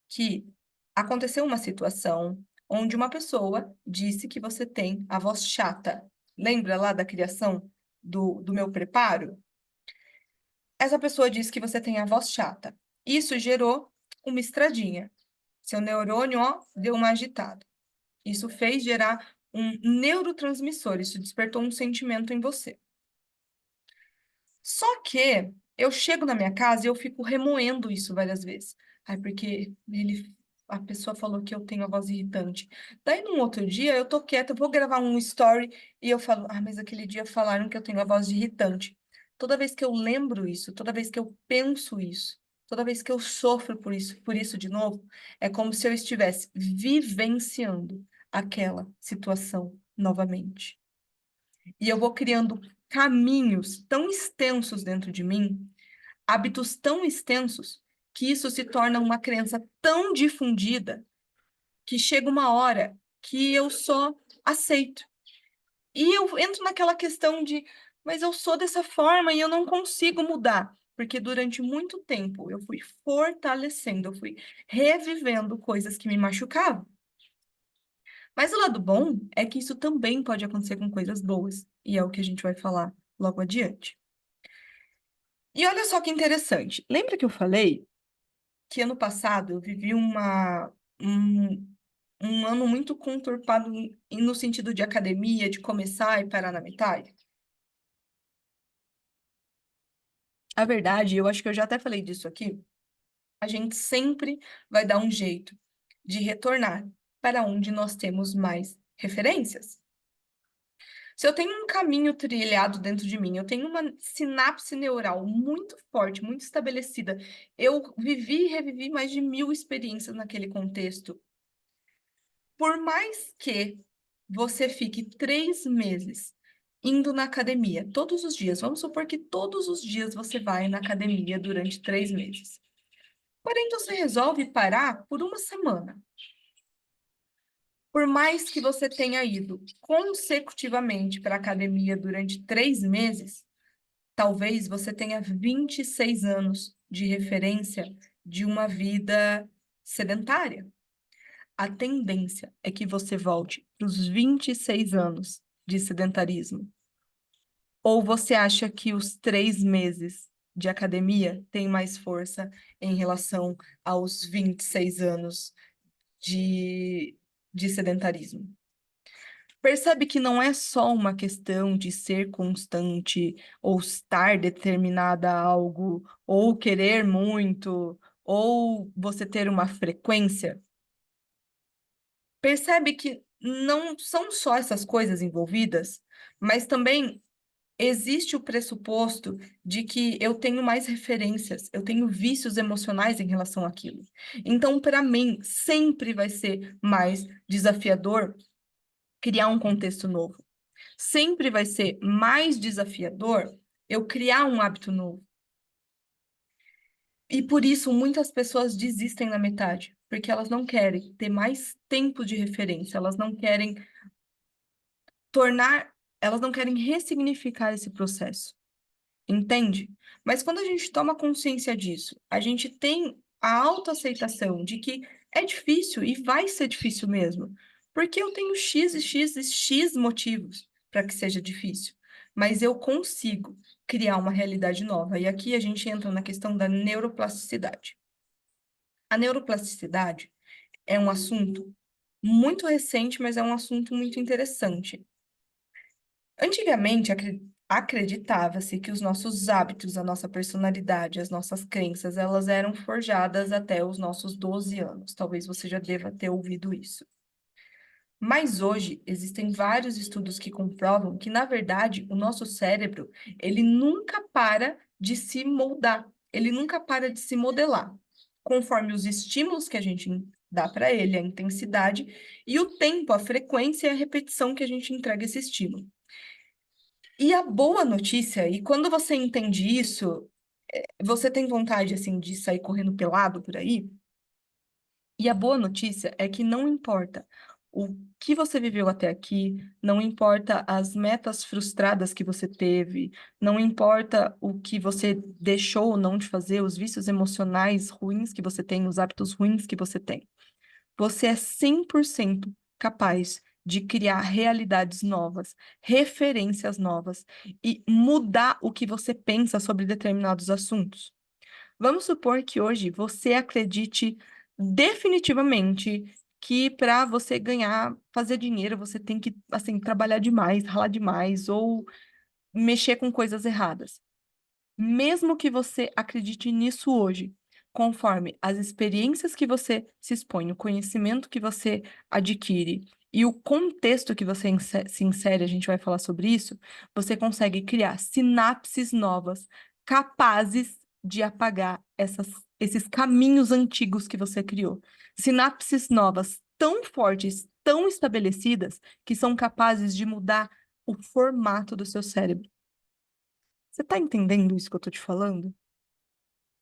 que aconteceu uma situação onde uma pessoa disse que você tem a voz chata. Lembra lá da criação do meu preparo? Essa pessoa disse que você tem a voz chata. Isso gerou uma estradinha. Seu neurônio, ó, deu uma agitada. Isso fez gerar um neurotransmissor, isso despertou um sentimento em você. Só que eu chego na minha casa e eu fico remoendo isso várias vezes. Ai, porque a pessoa falou que eu tenho a voz irritante. Daí, num outro dia, eu tô quieta, eu vou gravar um story e eu falo, ah, mas aquele dia falaram que eu tenho a voz de irritante. Toda vez que eu lembro isso, toda vez que eu penso isso, toda vez que eu sofro por isso de novo, é como se eu estivesse vivenciando aquela situação novamente. E eu vou criando caminhos tão extensos dentro de mim, hábitos tão extensos, que isso se torna uma crença tão difundida que chega uma hora que eu só aceito. E eu entro naquela questão de, mas eu sou dessa forma e eu não consigo mudar. Porque durante muito tempo eu fui fortalecendo, eu fui revivendo coisas que me machucavam. Mas o lado bom é que isso também pode acontecer com coisas boas, e é o que a gente vai falar logo adiante. E olha só que interessante. Lembra que eu falei que ano passado eu vivi um ano muito conturbado no sentido de academia, de começar e parar na metade? A verdade, eu acho que eu já até falei disso aqui, a gente sempre vai dar um jeito de retornar para onde nós temos mais referências. Se eu tenho um caminho trilhado dentro de mim, eu tenho uma sinapse neural muito forte, muito estabelecida, eu vivi e revivi mais de 1000 experiências naquele contexto. Por mais que você fique 3 meses indo na academia, todos os dias, vamos supor que todos os dias você vai na academia durante 3 meses. Porém, você resolve parar por uma semana. Por mais que você tenha ido consecutivamente para a academia durante 3 meses, talvez você tenha 26 anos de referência de uma vida sedentária. A tendência é que você volte para os 26 anos de sedentarismo. Ou você acha que os 3 meses de academia têm mais força em relação aos 26 anos de, de sedentarismo? Percebe que não é só uma questão de ser constante, ou estar determinada a algo, ou querer muito, ou você ter uma frequência. Percebe que não são só essas coisas envolvidas, mas também existe o pressuposto de que eu tenho mais referências, eu tenho vícios emocionais em relação àquilo. Então, para mim, sempre vai ser mais desafiador criar um contexto novo. Sempre vai ser mais desafiador eu criar um hábito novo. E por isso muitas pessoas desistem na metade, porque elas não querem ter mais tempo de referência, elas não querem tornar, elas não querem ressignificar esse processo. Entende? Mas quando a gente toma consciência disso, a gente tem a autoaceitação de que é difícil e vai ser difícil mesmo, porque eu tenho X e X e X motivos para que seja difícil, mas eu consigo criar uma realidade nova. E aqui a gente entra na questão da neuroplasticidade. A neuroplasticidade é um assunto muito recente, mas é um assunto muito interessante. Antigamente, acreditava-se que os nossos hábitos, a nossa personalidade, as nossas crenças, elas eram forjadas até os nossos 12 anos. Talvez você já deva ter ouvido isso. Mas hoje existem vários estudos que comprovam que, na verdade, o nosso cérebro, ele nunca para de se moldar, ele nunca para de se modelar, conforme os estímulos que a gente dá para ele, a intensidade e o tempo, a frequência e a repetição que a gente entrega esse estímulo. E a boa notícia, e quando você entende isso, você tem vontade, assim, de sair correndo pelado por aí? E a boa notícia é que não importa o que você viveu até aqui, não importa as metas frustradas que você teve, não importa o que você deixou ou não de fazer, os vícios emocionais ruins que você tem, os hábitos ruins que você tem. Você é 100% capaz de criar realidades novas, referências novas e mudar o que você pensa sobre determinados assuntos. Vamos supor que hoje você acredite definitivamente que para você ganhar, fazer dinheiro, você tem que, assim, trabalhar demais, ralar demais ou mexer com coisas erradas. Mesmo que você acredite nisso hoje, conforme as experiências que você se expõe, o conhecimento que você adquire e o contexto que você se insere, a gente vai falar sobre isso, você consegue criar sinapses novas, capazes de apagar esses caminhos antigos que você criou. Sinapses novas tão fortes, tão estabelecidas, que são capazes de mudar o formato do seu cérebro. Você está entendendo isso que eu estou te falando?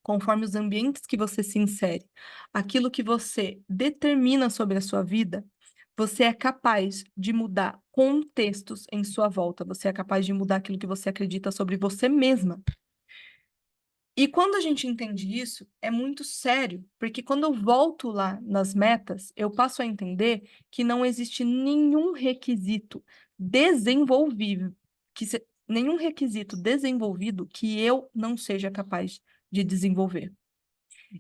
Conforme os ambientes que você se insere, aquilo que você determina sobre a sua vida, você é capaz de mudar contextos em sua volta, você é capaz de mudar aquilo que você acredita sobre você mesma. E quando a gente entende isso, é muito sério, porque quando eu volto lá nas metas, eu passo a entender que não existe nenhum requisito desenvolvível, nenhum requisito desenvolvido que eu não seja capaz de desenvolver.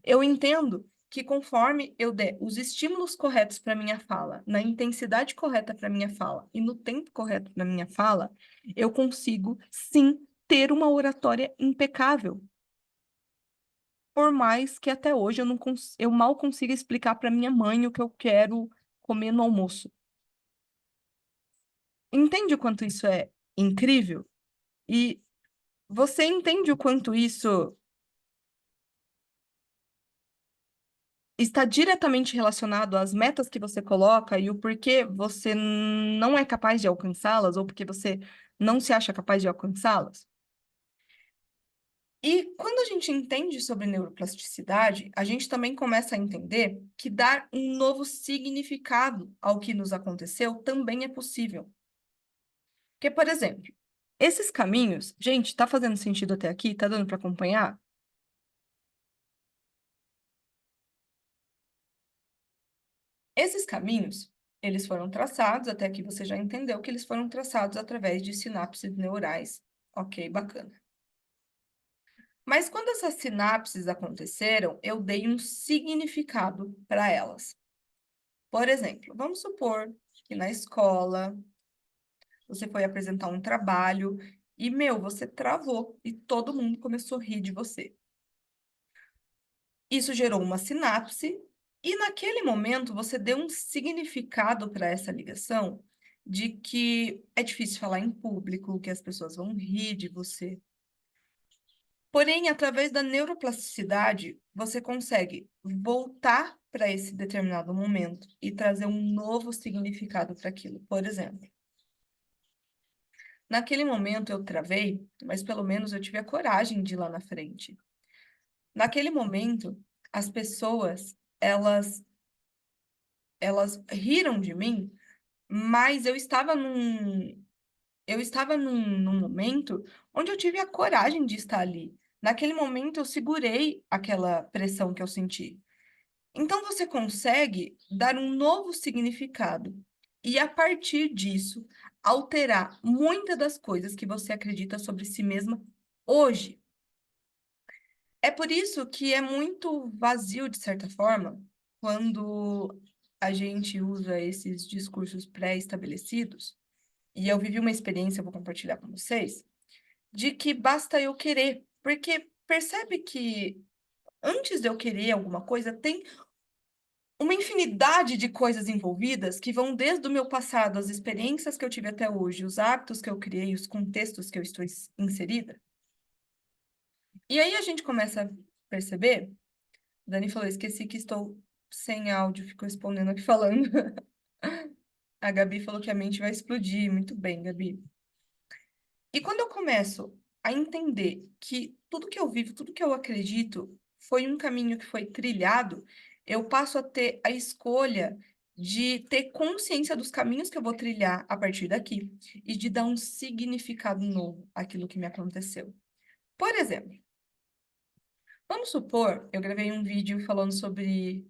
Eu entendo que conforme eu der os estímulos corretos para minha fala, na intensidade correta para minha fala e no tempo correto para minha fala, eu consigo sim ter uma oratória impecável. Por mais que até hoje eu mal consiga explicar para minha mãe o que eu quero comer no almoço. Entende o quanto isso é incrível? E você entende o quanto isso está diretamente relacionado às metas que você coloca e o porquê você não é capaz de alcançá-las ou porque você não se acha capaz de alcançá-las? E quando a gente entende sobre neuroplasticidade, a gente também começa a entender que dar um novo significado ao que nos aconteceu também é possível. Porque, por exemplo, esses caminhos, gente, tá fazendo sentido até aqui? Tá dando para acompanhar? Esses caminhos, eles foram traçados, até aqui você já entendeu que eles foram traçados através de sinapses neurais. Ok, bacana. Mas quando essas sinapses aconteceram, eu dei um significado para elas. Por exemplo, vamos supor que na escola você foi apresentar um trabalho e, você travou e todo mundo começou a rir de você. Isso gerou uma sinapse e naquele momento você deu um significado para essa ligação de que é difícil falar em público, que as pessoas vão rir de você. Porém, através da neuroplasticidade, você consegue voltar para esse determinado momento e trazer um novo significado para aquilo. Por exemplo, naquele momento eu travei, mas pelo menos eu tive a coragem de ir lá na frente. Naquele momento, as pessoas, elas riram de mim, mas eu estava num momento onde eu tive a coragem de estar ali. Naquele momento, eu segurei aquela pressão que eu senti. Então, você consegue dar um novo significado e, a partir disso, alterar muitas das coisas que você acredita sobre si mesma hoje. É por isso que é muito vazio, de certa forma, quando a gente usa esses discursos pré-estabelecidos. E eu vivi uma experiência, eu vou compartilhar com vocês, de que basta eu querer. Porque percebe que antes de eu querer alguma coisa, tem uma infinidade de coisas envolvidas que vão desde o meu passado, as experiências que eu tive até hoje, os hábitos que eu criei, os contextos que eu estou inserida. E aí a gente começa a perceber. Dani falou, esqueci que estou sem áudio, ficou respondendo aqui falando. A Gabi falou que a mente vai explodir. Muito bem, Gabi. E quando eu começo a entender que tudo que eu vivo, tudo que eu acredito, foi um caminho que foi trilhado, eu passo a ter a escolha de ter consciência dos caminhos que eu vou trilhar a partir daqui e de dar um significado novo àquilo que me aconteceu. Por exemplo, vamos supor, eu gravei um vídeo falando sobre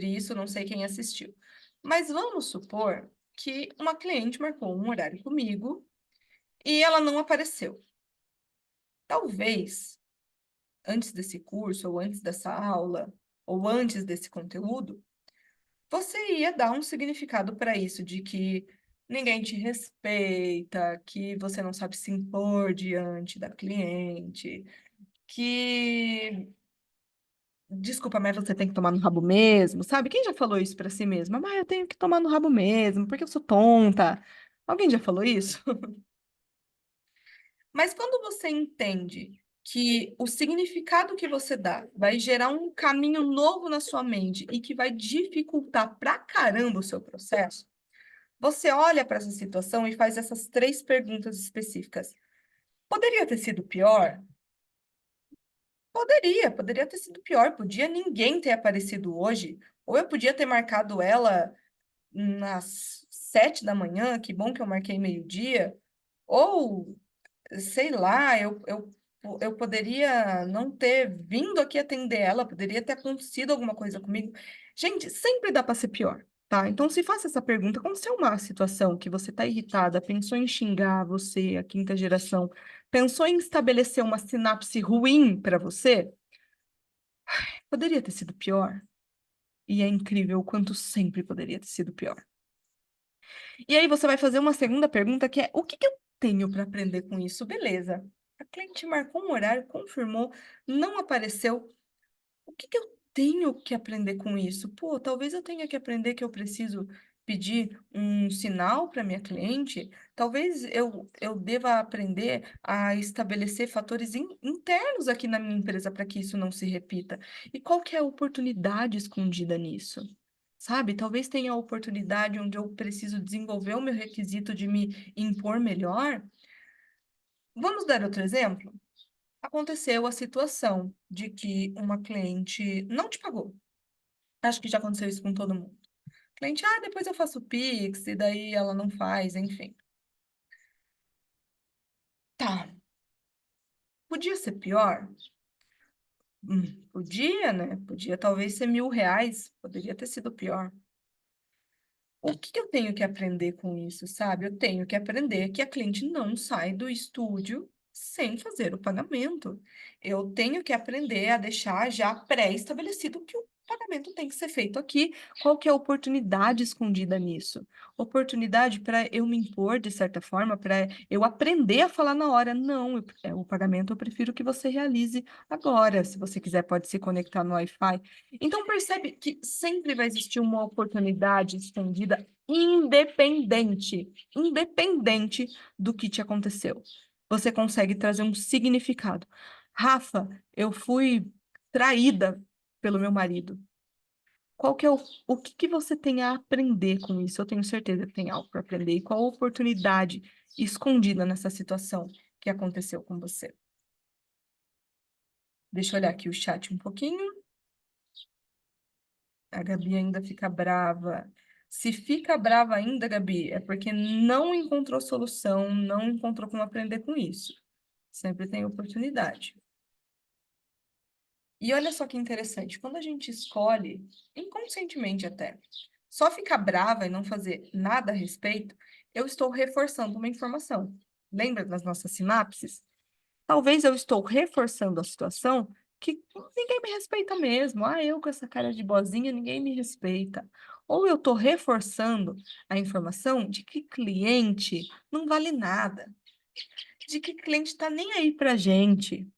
isso, não sei quem assistiu, mas vamos supor que uma cliente marcou um horário comigo e ela não apareceu. Talvez, antes desse curso, ou antes dessa aula, ou antes desse conteúdo, você ia dar um significado para isso, de que ninguém te respeita, que você não sabe se impor diante da cliente, que desculpa, mas você tem que tomar no rabo mesmo, sabe? Quem já falou isso pra si mesma? Mas eu tenho que tomar no rabo mesmo, porque eu sou tonta. Alguém já falou isso? Mas quando você entende que o significado que você dá vai gerar um caminho novo na sua mente e que vai dificultar pra caramba o seu processo, você olha para essa situação e faz essas três perguntas específicas. Poderia ter sido pior? Poderia ter sido pior. Podia ninguém ter aparecido hoje. Ou eu podia ter marcado ela nas 7 da manhã, que bom que eu marquei meio-dia. Ou, sei lá, eu poderia não ter vindo aqui atender ela, poderia ter acontecido alguma coisa comigo. Gente, sempre dá para ser pior, tá? Então, se faça essa pergunta, aconteceu uma situação que você tá irritada, pensou em xingar você, a quinta geração, pensou em estabelecer uma sinapse ruim para você, poderia ter sido pior. E é incrível o quanto sempre poderia ter sido pior. E aí você vai fazer uma segunda pergunta que é: o que que eu tenho para aprender com isso? Beleza. A cliente marcou um horário, confirmou, não apareceu. O que que eu tenho que aprender com isso? Pô, talvez eu tenha que aprender que eu preciso pedir um sinal para minha cliente. Talvez eu deva aprender a estabelecer fatores internos aqui na minha empresa para que isso não se repita. E qual que é a oportunidade escondida nisso? Sabe? Talvez tenha a oportunidade onde eu preciso desenvolver o meu requisito de me impor melhor. Vamos dar outro exemplo? Aconteceu a situação de que uma cliente não te pagou. Acho que já aconteceu isso com todo mundo. Cliente, depois eu faço o Pix, e daí ela não faz, enfim. Tá, podia ser pior? Podia, né? Podia talvez ser R$ 1.000, poderia ter sido pior. O que que eu tenho que aprender com isso, sabe? Eu tenho que aprender que a cliente não sai do estúdio sem fazer o pagamento. Eu tenho que aprender a deixar já pré-estabelecido que o pagamento tem que ser feito aqui. Qual que é a oportunidade escondida nisso? Oportunidade para eu me impor de certa forma, para eu aprender a falar na hora. Não, o pagamento eu prefiro que você realize agora. Se você quiser, pode se conectar no Wi-Fi. Então, percebe que sempre vai existir uma oportunidade estendida, independente do que te aconteceu. Você consegue trazer um significado. Rafa, eu fui traída pelo meu marido. Qual que é o que que você tem a aprender com isso? Eu tenho certeza que tem algo para aprender. E qual a oportunidade escondida nessa situação que aconteceu com você? Deixa eu olhar aqui o chat um pouquinho. A Gabi ainda fica brava. Se fica brava ainda, Gabi, é porque não encontrou solução, não encontrou como aprender com isso. Sempre tem oportunidade. E olha só que interessante, quando a gente escolhe, inconscientemente até, só ficar brava e não fazer nada a respeito, eu estou reforçando uma informação. Lembra das nossas sinapses? Talvez eu estou reforçando a situação que ninguém me respeita mesmo. Eu com essa cara de boazinha, ninguém me respeita. Ou eu estou reforçando a informação de que cliente não vale nada, de que cliente está nem aí para gente.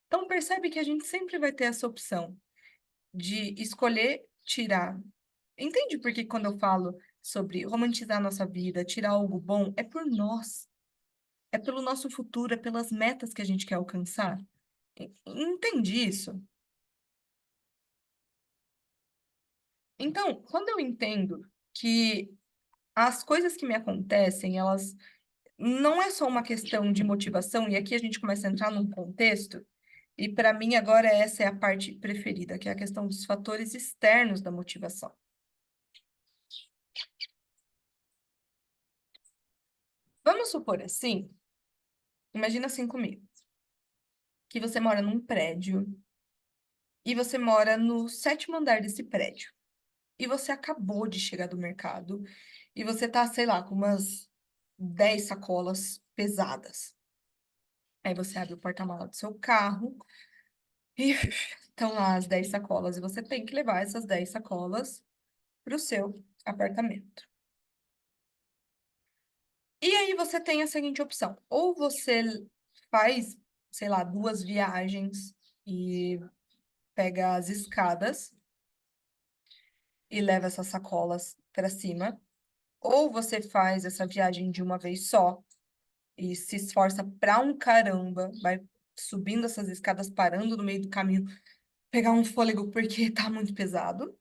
Então percebe que a gente sempre vai ter essa opção de escolher tirar. Entende por que quando eu falo sobre romantizar a nossa vida, tirar algo bom, é por nós, é pelo nosso futuro, é pelas metas que a gente quer alcançar? Entende isso? Então, quando eu entendo que as coisas que me acontecem, elas não é só uma questão de motivação, e aqui a gente começa a entrar num contexto, e para mim agora essa é a parte preferida, que é a questão dos fatores externos da motivação. Vamos supor assim, imagina assim comigo, que você mora num prédio e você mora no 7º andar desse prédio. E você acabou de chegar do mercado e você tá, sei lá, com umas 10 sacolas pesadas. Aí você abre o porta-mala do seu carro e estão lá as 10 sacolas e você tem que levar essas 10 sacolas para o seu apartamento. E aí você tem a seguinte opção: ou você faz, sei lá, 2 viagens e pega as escadas e leva essas sacolas para cima, ou você faz essa viagem de uma vez só e se esforça pra um caramba, vai subindo essas escadas, parando no meio do caminho, pegar um fôlego porque tá muito pesado.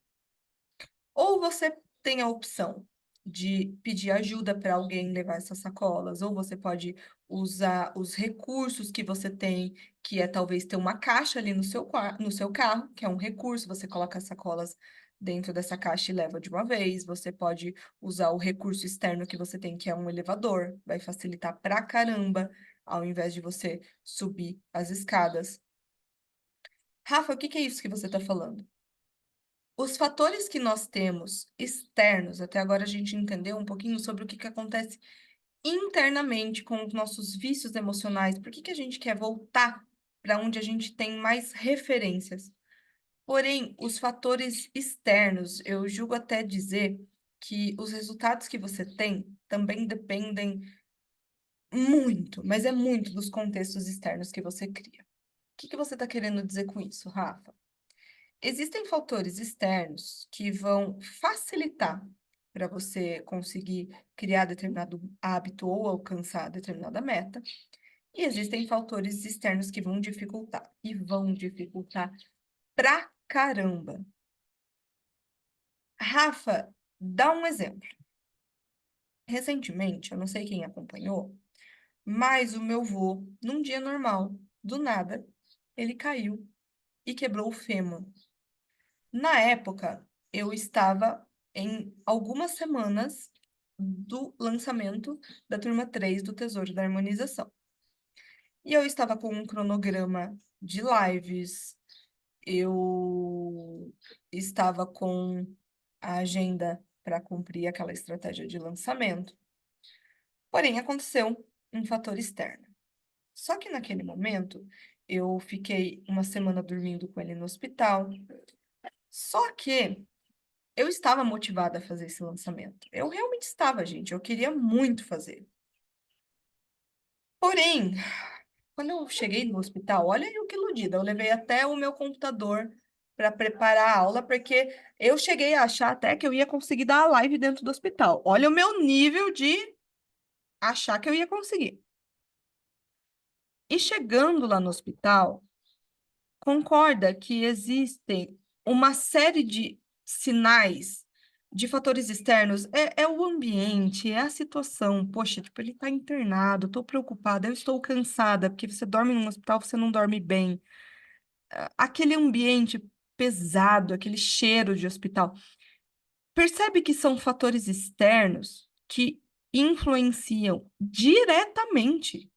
Ou você tem a opção de pedir ajuda para alguém levar essas sacolas, ou você pode usar os recursos que você tem, que é talvez ter uma caixa ali no seu carro, que é um recurso, você coloca as sacolas dentro dessa caixa e leva de uma vez. Você pode usar o recurso externo que você tem, que é um elevador, vai facilitar pra caramba, ao invés de você subir as escadas. Rafa, o que que é isso que você está falando? Os fatores que nós temos externos, até agora a gente entendeu um pouquinho sobre o que que acontece internamente com os nossos vícios emocionais, por que que a gente quer voltar para onde a gente tem mais referências. Porém, os fatores externos, eu julgo até dizer que os resultados que você tem também dependem muito, mas é muito dos contextos externos que você cria. O que que você está querendo dizer com isso, Rafa? Existem fatores externos que vão facilitar para você conseguir criar determinado hábito ou alcançar determinada meta, e existem fatores externos que vão dificultar, e vão dificultar pra caramba. Rafa, dá um exemplo. Recentemente, eu não sei quem acompanhou, mas o meu vô, num dia normal, do nada, ele caiu e quebrou o fêmur. Na época, eu estava em algumas semanas do lançamento da turma 3 do Tesouro da Harmonização. E eu estava com um cronograma de lives, eu estava com a agenda para cumprir aquela estratégia de lançamento. Porém, aconteceu um fator externo. Só que naquele momento, eu fiquei uma semana dormindo com ele no hospital. Só que eu estava motivada a fazer esse lançamento. Eu realmente estava, gente. Eu queria muito fazer. Porém, quando eu cheguei no hospital, olha eu que iludida. Eu levei até o meu computador para preparar a aula, porque eu cheguei a achar até que eu ia conseguir dar a live dentro do hospital. Olha o meu nível de achar que eu ia conseguir. E chegando lá no hospital, concorda que existem uma série de sinais, de fatores externos? É o ambiente, é a situação. Poxa, tipo, ele está internado, estou preocupada, eu estou cansada, porque você dorme num hospital, você não dorme bem. Aquele ambiente pesado, aquele cheiro de hospital. Percebe que são fatores externos que influenciam diretamente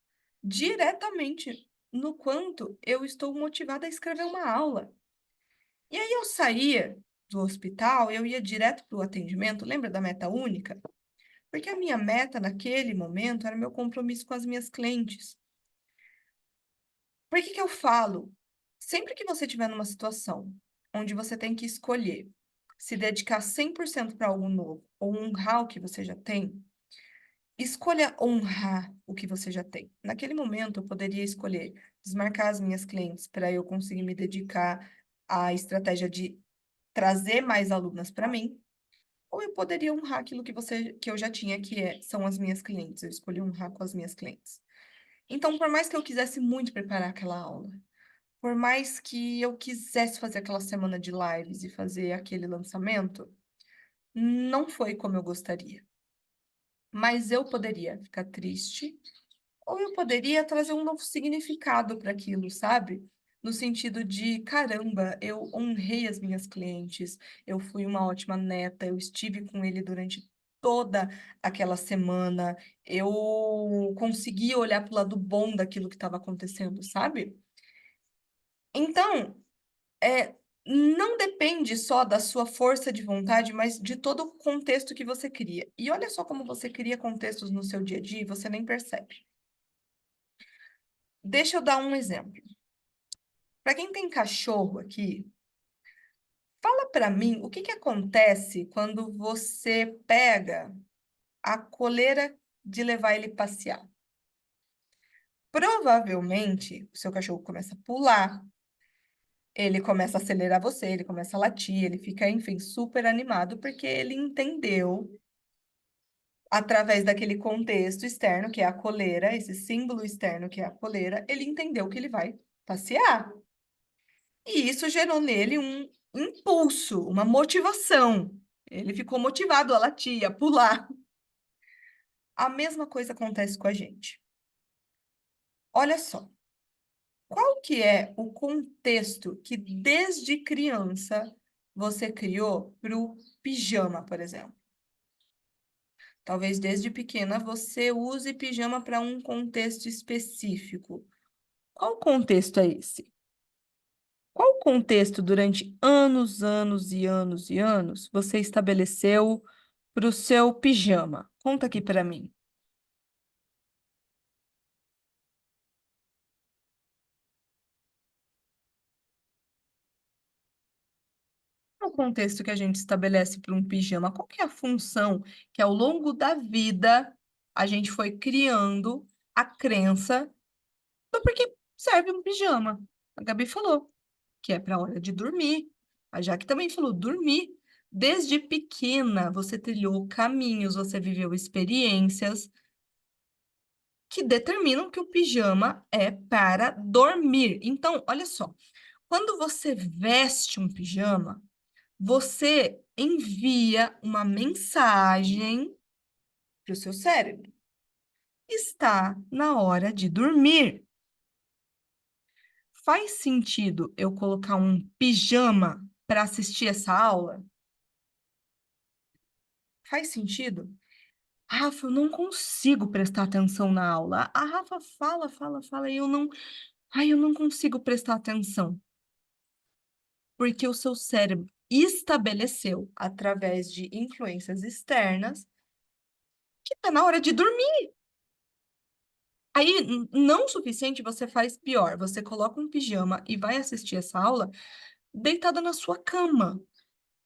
no quanto eu estou motivada a escrever uma aula. E aí eu saía do hospital, eu ia direto para o atendimento, lembra da meta única? Porque a minha meta naquele momento era meu compromisso com as minhas clientes. Por que que eu falo? Sempre que você estiver numa situação onde você tem que escolher se dedicar 100% para algo novo ou honrar o que você já tem, escolha honrar o que você já tem. Naquele momento, eu poderia escolher desmarcar as minhas clientes para eu conseguir me dedicar à estratégia de trazer mais alunas para mim, ou eu poderia honrar aquilo que eu já tinha, são as minhas clientes. Eu escolhi honrar com as minhas clientes. Então, por mais que eu quisesse muito preparar aquela aula, por mais que eu quisesse fazer aquela semana de lives e fazer aquele lançamento, não foi como eu gostaria. Mas eu poderia ficar triste, ou eu poderia trazer um novo significado para aquilo, sabe? No sentido de, caramba, eu honrei as minhas clientes, eu fui uma ótima neta, eu estive com ele durante toda aquela semana, eu consegui olhar para o lado bom daquilo que estava acontecendo, sabe? Então, não depende só da sua força de vontade, mas de todo o contexto que você cria. E olha só como você cria contextos no seu dia a dia e você nem percebe. Deixa eu dar um exemplo. Para quem tem cachorro aqui, fala para mim o que que acontece quando você pega a coleira de levar ele passear. Provavelmente, o seu cachorro começa a pular, ele começa a acelerar você, ele começa a latir, ele fica, enfim, super animado, porque ele entendeu, através daquele contexto externo, que é a coleira, esse símbolo externo, que é a coleira, ele entendeu que ele vai passear. E isso gerou nele um impulso, uma motivação. Ele ficou motivado a latir, a pular. A mesma coisa acontece com a gente. Olha só, qual que é o contexto que desde criança você criou para o pijama, por exemplo? Talvez desde pequena você use pijama para um contexto específico. Qual contexto é esse? Qual contexto durante anos, anos e anos e anos você estabeleceu para o seu pijama? Conta aqui para mim. Qual é o contexto que a gente estabelece para um pijama? Qual que é a função que ao longo da vida a gente foi criando a crença do porquê serve um pijama? A Gabi falou que é para a hora de dormir. A Jaque também falou dormir. Desde pequena, você trilhou caminhos, você viveu experiências que determinam que o pijama é para dormir. Então, olha só, quando você veste um pijama, você envia uma mensagem para o seu cérebro. Está na hora de dormir. Faz sentido eu colocar um pijama para assistir essa aula? Faz sentido? Rafa, eu não consigo prestar atenção na aula. A Rafa fala, fala, fala, e eu não consigo prestar atenção. Porque o seu cérebro estabeleceu, através de influências externas, que está na hora de dormir. Aí, não o suficiente, você faz pior. Você coloca um pijama e vai assistir essa aula deitada na sua cama.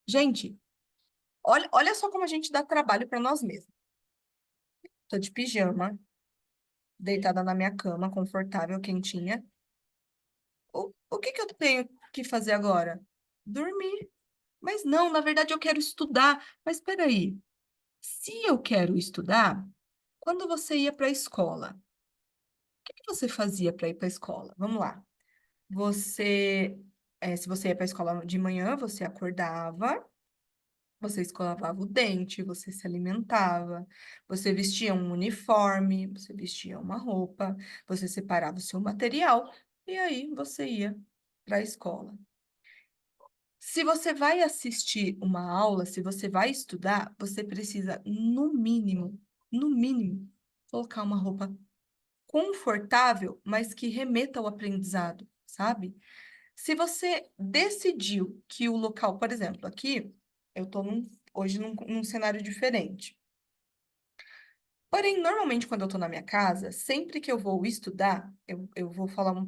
Gente, olha só como a gente dá trabalho para nós mesmos. Tô de pijama, deitada na minha cama, confortável, quentinha. O que que eu tenho que fazer agora? Dormir. Mas não, na verdade eu quero estudar. Mas espera aí. Se eu quero estudar, quando você ia para a escola, o que que você fazia para ir para a escola? Vamos lá. Você, se você ia para a escola de manhã, você acordava, você escovava o dente, você se alimentava, você vestia um uniforme, você vestia uma roupa, você separava o seu material e aí você ia para a escola. Se você vai assistir uma aula, se você vai estudar, você precisa, no mínimo, colocar uma roupa confortável, mas que remeta ao aprendizado, sabe? Se você decidiu que o local, por exemplo, aqui, eu estou hoje num cenário diferente. Porém, normalmente, quando eu estou na minha casa, sempre que eu vou estudar, eu vou falar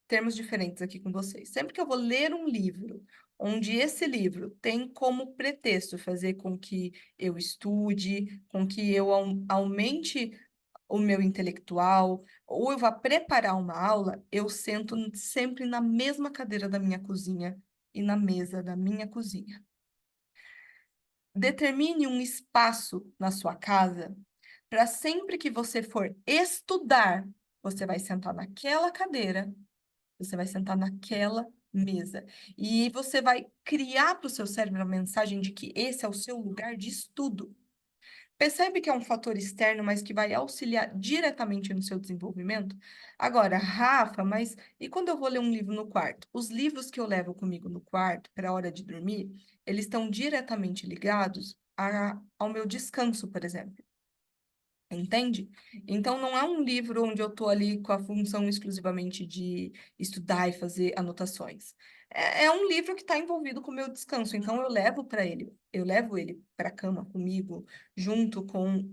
termos diferentes aqui com vocês. Sempre que eu vou ler um livro, onde esse livro tem como pretexto fazer com que eu estude, com que eu aumente o meu intelectual, ou eu vá preparar uma aula, eu sento sempre na mesma cadeira da minha cozinha e na mesa da minha cozinha. Determine um espaço na sua casa para sempre que você for estudar, você vai sentar naquela cadeira, você vai sentar naquela mesa. E você vai criar para o seu cérebro a mensagem de que esse é o seu lugar de estudo. Percebe que é um fator externo, mas que vai auxiliar diretamente no seu desenvolvimento? Agora, Rafa, mas e quando eu vou ler um livro no quarto? Os livros que eu levo comigo no quarto para a hora de dormir, eles estão diretamente ligados ao meu descanso, por exemplo. Entende? Então, não é um livro onde eu estou ali com a função exclusivamente de estudar e fazer anotações. É um livro que está envolvido com o meu descanso. Então, eu levo ele para a cama comigo, junto com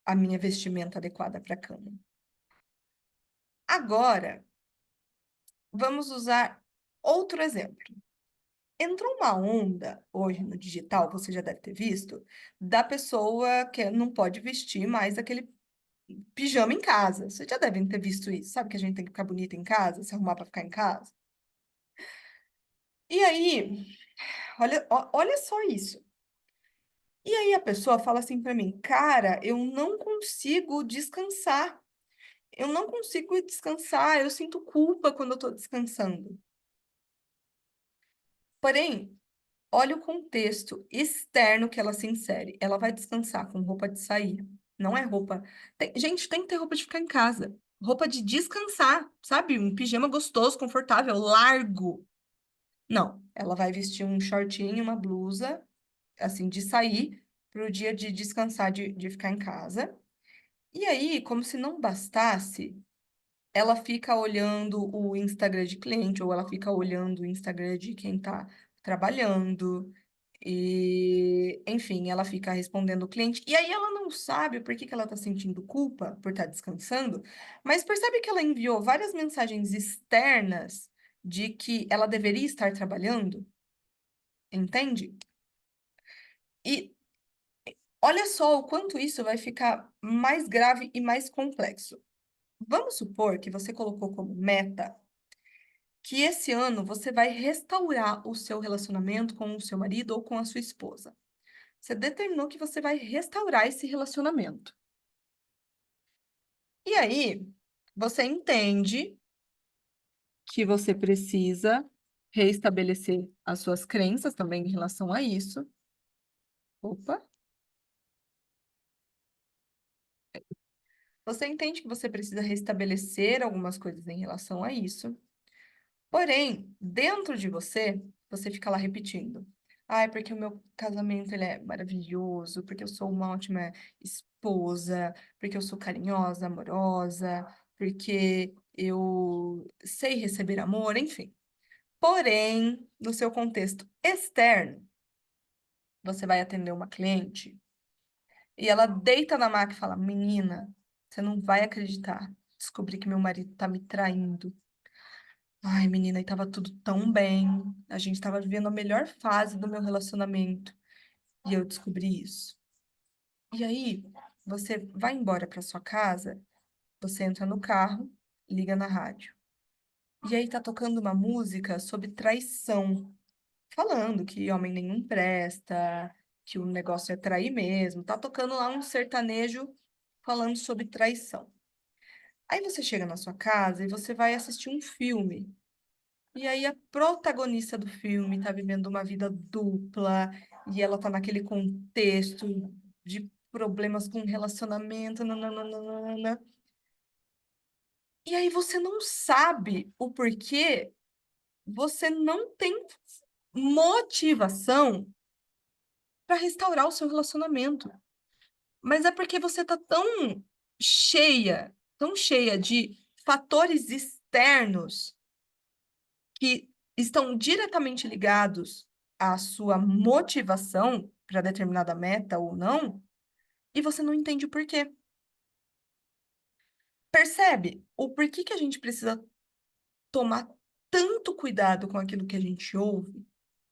a minha vestimenta adequada para a cama. Agora, vamos usar outro exemplo. Entrou uma onda hoje no digital, você já deve ter visto, da pessoa que não pode vestir mais aquele pijama em casa. Vocês já devem ter visto isso. Sabe que a gente tem que ficar bonita em casa, se arrumar para ficar em casa? E aí, olha só isso. E aí a pessoa fala assim para mim, cara, eu não consigo descansar. Eu não consigo descansar, eu sinto culpa quando eu estou descansando. Porém, Olha o contexto externo que ela se insere. Ela vai descansar com roupa de sair. Não é roupa. Gente, tem que ter roupa de ficar em casa. Roupa de descansar, sabe? Um pijama gostoso, confortável, largo. Não, ela vai vestir um shortinho, uma blusa, assim, de sair para o dia de descansar, de ficar em casa. E aí, como se não bastasse, ela fica olhando o Instagram de cliente, ou ela fica olhando o Instagram de quem está trabalhando. E, enfim, ela fica respondendo o cliente. E aí ela não sabe por que que ela está sentindo culpa por estar descansando, mas percebe que ela enviou várias mensagens externas de que ela deveria estar trabalhando, entende? E olha só o quanto isso vai ficar mais grave e mais complexo. Vamos supor que você colocou como meta que esse ano você vai restaurar o seu relacionamento com o seu marido ou com a sua esposa. Você determinou que você vai restaurar esse relacionamento. E aí, você entende que você precisa reestabelecer as suas crenças também em relação a isso. Opa! Você entende que você precisa restabelecer algumas coisas em relação a isso. Porém, dentro de você, você fica lá repetindo. Ah, é porque o meu casamento ele é maravilhoso, porque eu sou uma ótima esposa, porque eu sou carinhosa, amorosa, porque eu sei receber amor, enfim. Porém, no seu contexto externo, você vai atender uma cliente e ela deita na maca e fala: Menina, você não vai acreditar. Descobri que meu marido tá me traindo. Ai, menina, e tava tudo tão bem. A gente tava vivendo a melhor fase do meu relacionamento. E eu descobri isso. E aí, você vai embora para sua casa, você entra no carro, liga na rádio. E aí tá tocando uma música sobre traição, falando que homem nenhum presta, que o negócio é trair mesmo. Tá tocando lá um sertanejo falando sobre traição. Aí você chega na sua casa e você vai assistir um filme. E aí a protagonista do filme tá vivendo uma vida dupla e ela tá naquele contexto de problemas com relacionamento, nananana. E aí você não sabe o porquê, você não tem motivação para restaurar o seu relacionamento. Mas é porque você tá tão cheia de fatores externos que estão diretamente ligados à sua motivação para determinada meta ou não, e você não entende o porquê. Percebe o porquê que a gente precisa tomar tanto cuidado com aquilo que a gente ouve,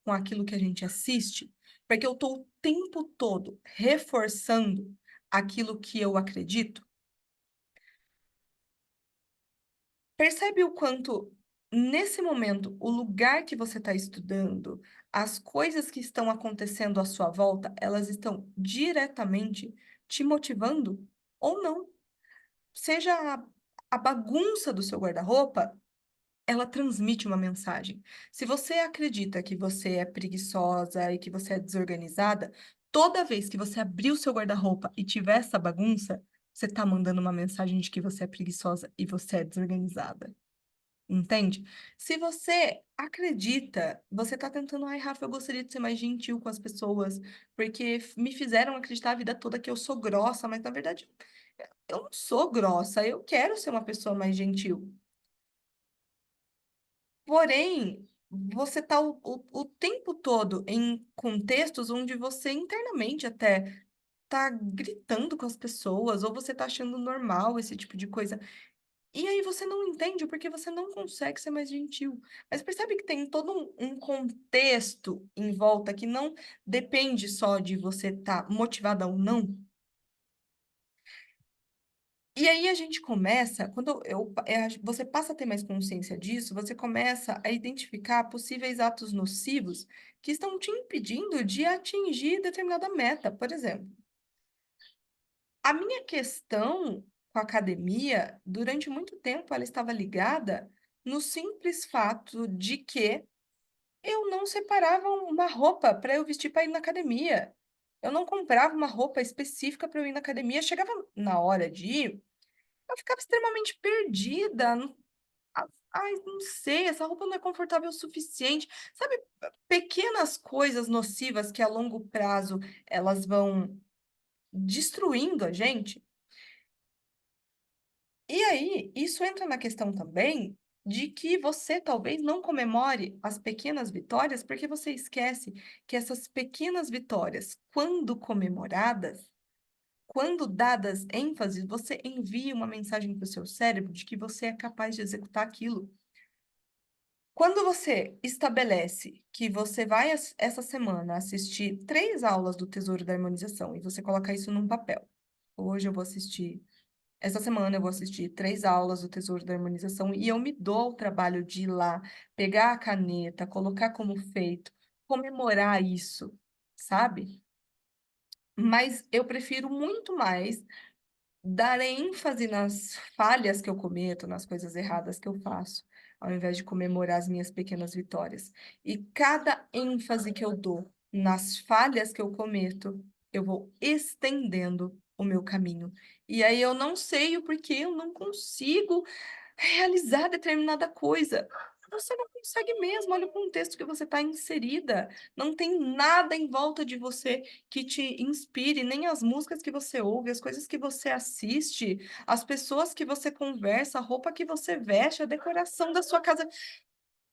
com aquilo que a gente assiste? Porque eu estou o tempo todo reforçando aquilo que eu acredito. Percebe o quanto, nesse momento, o lugar que você está estudando, as coisas que estão acontecendo à sua volta, elas estão diretamente te motivando ou não? Seja a bagunça do seu guarda-roupa, ela transmite uma mensagem. Se você acredita que você é preguiçosa e que você é desorganizada, toda vez que você abrir o seu guarda-roupa e tiver essa bagunça, você está mandando uma mensagem de que você é preguiçosa e você é desorganizada. Entende? Se você acredita, você tá tentando, ai, Rafa, eu gostaria de ser mais gentil com as pessoas, porque me fizeram acreditar a vida toda que eu sou grossa, mas na verdade eu não sou grossa, eu quero ser uma pessoa mais gentil. Porém, você tá o tempo todo em contextos onde você internamente até tá gritando com as pessoas, ou você tá achando normal esse tipo de coisa. E aí você não entende porque você não consegue ser mais gentil. Mas percebe que tem todo um contexto em volta que não depende só de você estar motivada ou não. E aí a gente começa, quando você passa a ter mais consciência disso, você começa a identificar possíveis atos nocivos que estão te impedindo de atingir determinada meta. Por exemplo, a minha questão com a academia, durante muito tempo, ela estava ligada no simples fato de que eu não separava uma roupa para eu vestir para ir na academia. Eu não comprava uma roupa específica para eu ir na academia. Chegava na hora de ir, eu ficava extremamente perdida. Ai, não sei, essa roupa não é confortável o suficiente. Sabe, pequenas coisas nocivas que a longo prazo elas vão destruindo a gente. E aí, isso entra na questão também de que você talvez não comemore as pequenas vitórias, porque você esquece que essas pequenas vitórias, quando comemoradas, quando dadas ênfase, você envia uma mensagem para o seu cérebro de que você é capaz de executar aquilo. Quando você estabelece que você vai essa semana assistir 3 aulas do Tesouro da Harmonização e você coloca isso num papel. Hoje eu vou assistir Essa semana eu vou assistir 3 aulas do Tesouro da Harmonização e eu me dou o trabalho de ir lá, pegar a caneta, colocar como feito, comemorar isso, sabe? Mas eu prefiro muito mais dar ênfase nas falhas que eu cometo, nas coisas erradas que eu faço, ao invés de comemorar as minhas pequenas vitórias. E cada ênfase que eu dou nas falhas que eu cometo, eu vou estendendo o meu caminho. E aí eu não sei o porquê eu não consigo realizar determinada coisa. Você não consegue mesmo, olha o contexto que você está inserida. Não tem nada em volta de você que te inspire, nem as músicas que você ouve, as coisas que você assiste, as pessoas que você conversa, a roupa que você veste, a decoração da sua casa.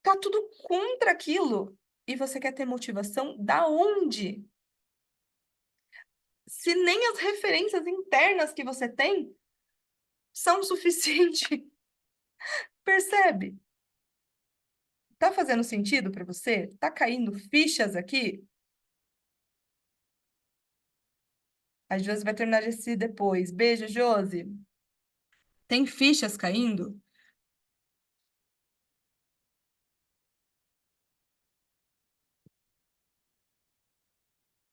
Tá tudo contra aquilo. E você quer ter motivação da onde? Se nem as referências internas que você tem são suficientes. Percebe? Tá fazendo sentido para você? Tá caindo fichas aqui? A Josi vai terminar de assistir depois. Beijo, Josi. Tem fichas caindo?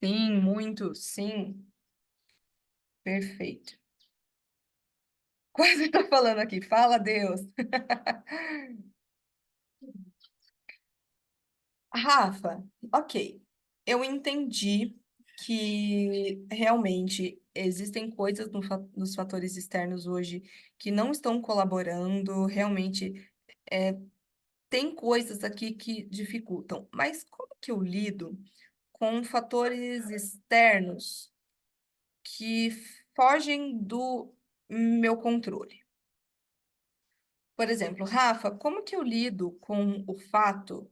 Sim, muito, sim. Perfeito. Quase tá falando aqui. Fala, Deus. Rafa, ok. Eu entendi que realmente existem coisas nos fatores externos hoje que não estão colaborando, realmente tem coisas aqui que dificultam. Mas como que eu lido com fatores externos que fogem do meu controle? Por exemplo, Rafa, como que eu lido com o fato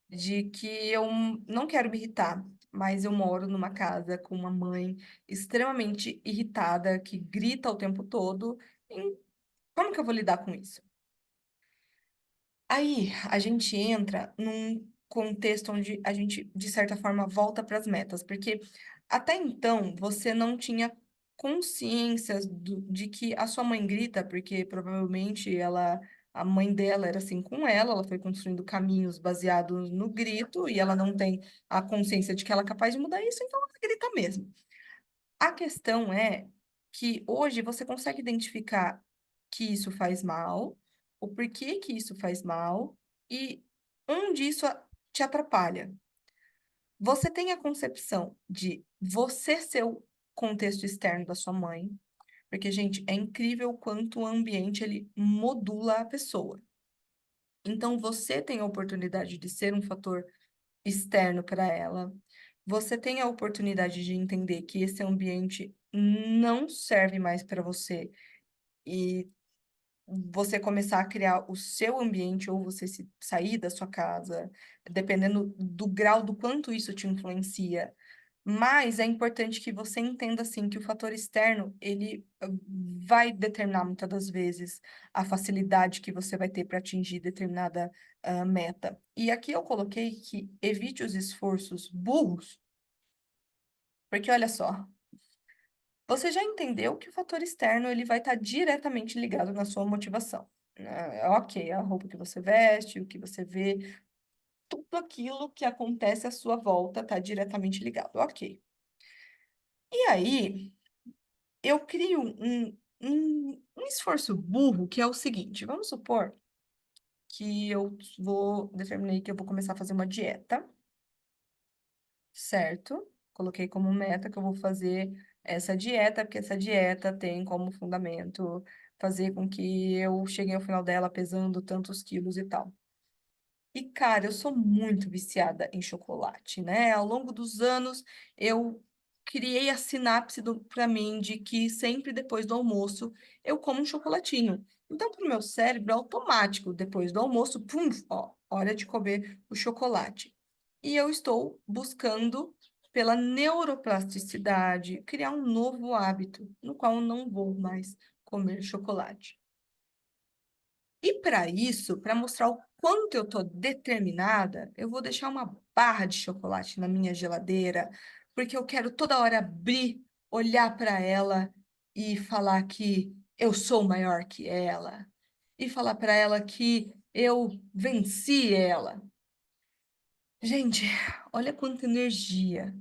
de que eu não quero me irritar, mas eu moro numa casa com uma mãe extremamente irritada, que grita o tempo todo? Como que eu vou lidar com isso? Aí a gente entra num contexto onde a gente, de certa forma, volta para as metas, porque até então você não tinha consciência de que a sua mãe grita, porque provavelmente a mãe dela era assim com ela foi construindo caminhos baseados no grito e ela não tem a consciência de que ela é capaz de mudar isso, então ela grita mesmo. A questão é que hoje você consegue identificar que isso faz mal, o porquê que isso faz mal e onde isso te atrapalha. Você tem a concepção de você ser o contexto externo da sua mãe, porque, gente, é incrível o quanto o ambiente ele modula a pessoa. Então, você tem a oportunidade de ser um fator externo para ela. Você tem a oportunidade de entender que esse ambiente não serve mais para você e você começar a criar o seu ambiente ou você sair da sua casa, dependendo do grau do quanto isso te influencia. Mas é importante que você entenda assim que o fator externo, ele vai determinar muitas das vezes a facilidade que você vai ter para atingir determinada meta. E aqui eu coloquei que evite os esforços burros, porque olha só, você já entendeu que o fator externo ele vai estar diretamente ligado na sua motivação, né? Ok, a roupa que você veste, o que você vê, tudo aquilo que acontece à sua volta está diretamente ligado, ok. E aí, eu crio um esforço burro que é o seguinte: vamos supor que determinei que eu vou começar a fazer uma dieta, certo? Coloquei como meta que eu vou fazer essa dieta, porque essa dieta tem como fundamento fazer com que eu chegue ao final dela pesando tantos quilos e tal. E, cara, eu sou muito viciada em chocolate, né? Ao longo dos anos, eu criei a sinapse para mim de que sempre depois do almoço eu como um chocolatinho. Então, para o meu cérebro, é automático, depois do almoço, pum, ó, hora de comer o chocolate. E eu estou buscando, pela neuroplasticidade, criar um novo hábito, no qual eu não vou mais comer chocolate. E para isso, para mostrar o quanto eu tô determinada, eu vou deixar uma barra de chocolate na minha geladeira, porque eu quero toda hora abrir, olhar para ela e falar que eu sou maior que ela, e falar para ela que eu venci ela. Gente, olha quanta energia,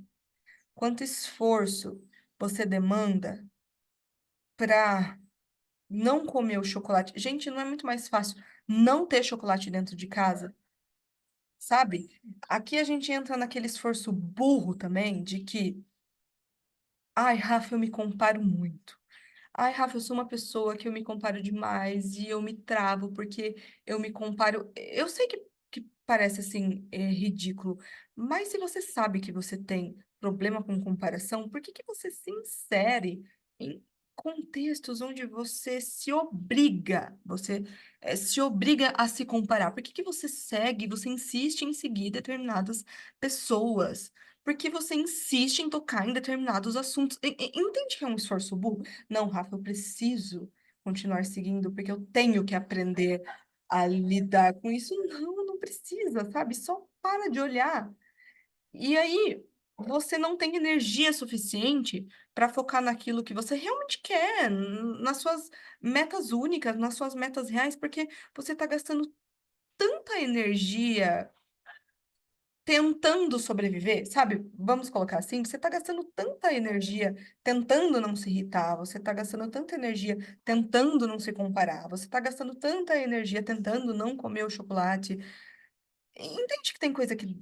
quanto esforço você demanda para não comer o chocolate. Gente, não é muito mais fácil não ter chocolate dentro de casa? Sabe? Aqui a gente entra naquele esforço burro também de que, ai, Rafa, eu me comparo muito. Ai, Rafa, eu sou uma pessoa que eu me comparo demais e eu me travo porque eu me comparo. Eu sei que parece assim, ridículo, mas se você sabe que você tem problema com comparação, por que que você se insere em contextos onde você se obriga a se comparar? Por que que você insiste em seguir determinadas pessoas? Por que você insiste em tocar em determinados assuntos? Entende que é um esforço burro? Não, Rafa, eu preciso continuar seguindo, porque eu tenho que aprender a lidar com isso. Não, não precisa, sabe? Só para de olhar. E aí, você não tem energia suficiente para focar naquilo que você realmente quer, nas suas metas únicas, nas suas metas reais, porque você está gastando tanta energia tentando sobreviver, sabe? Vamos colocar assim, você está gastando tanta energia tentando não se irritar, você está gastando tanta energia tentando não se comparar, você está gastando tanta energia tentando não comer o chocolate. Entende que tem coisa que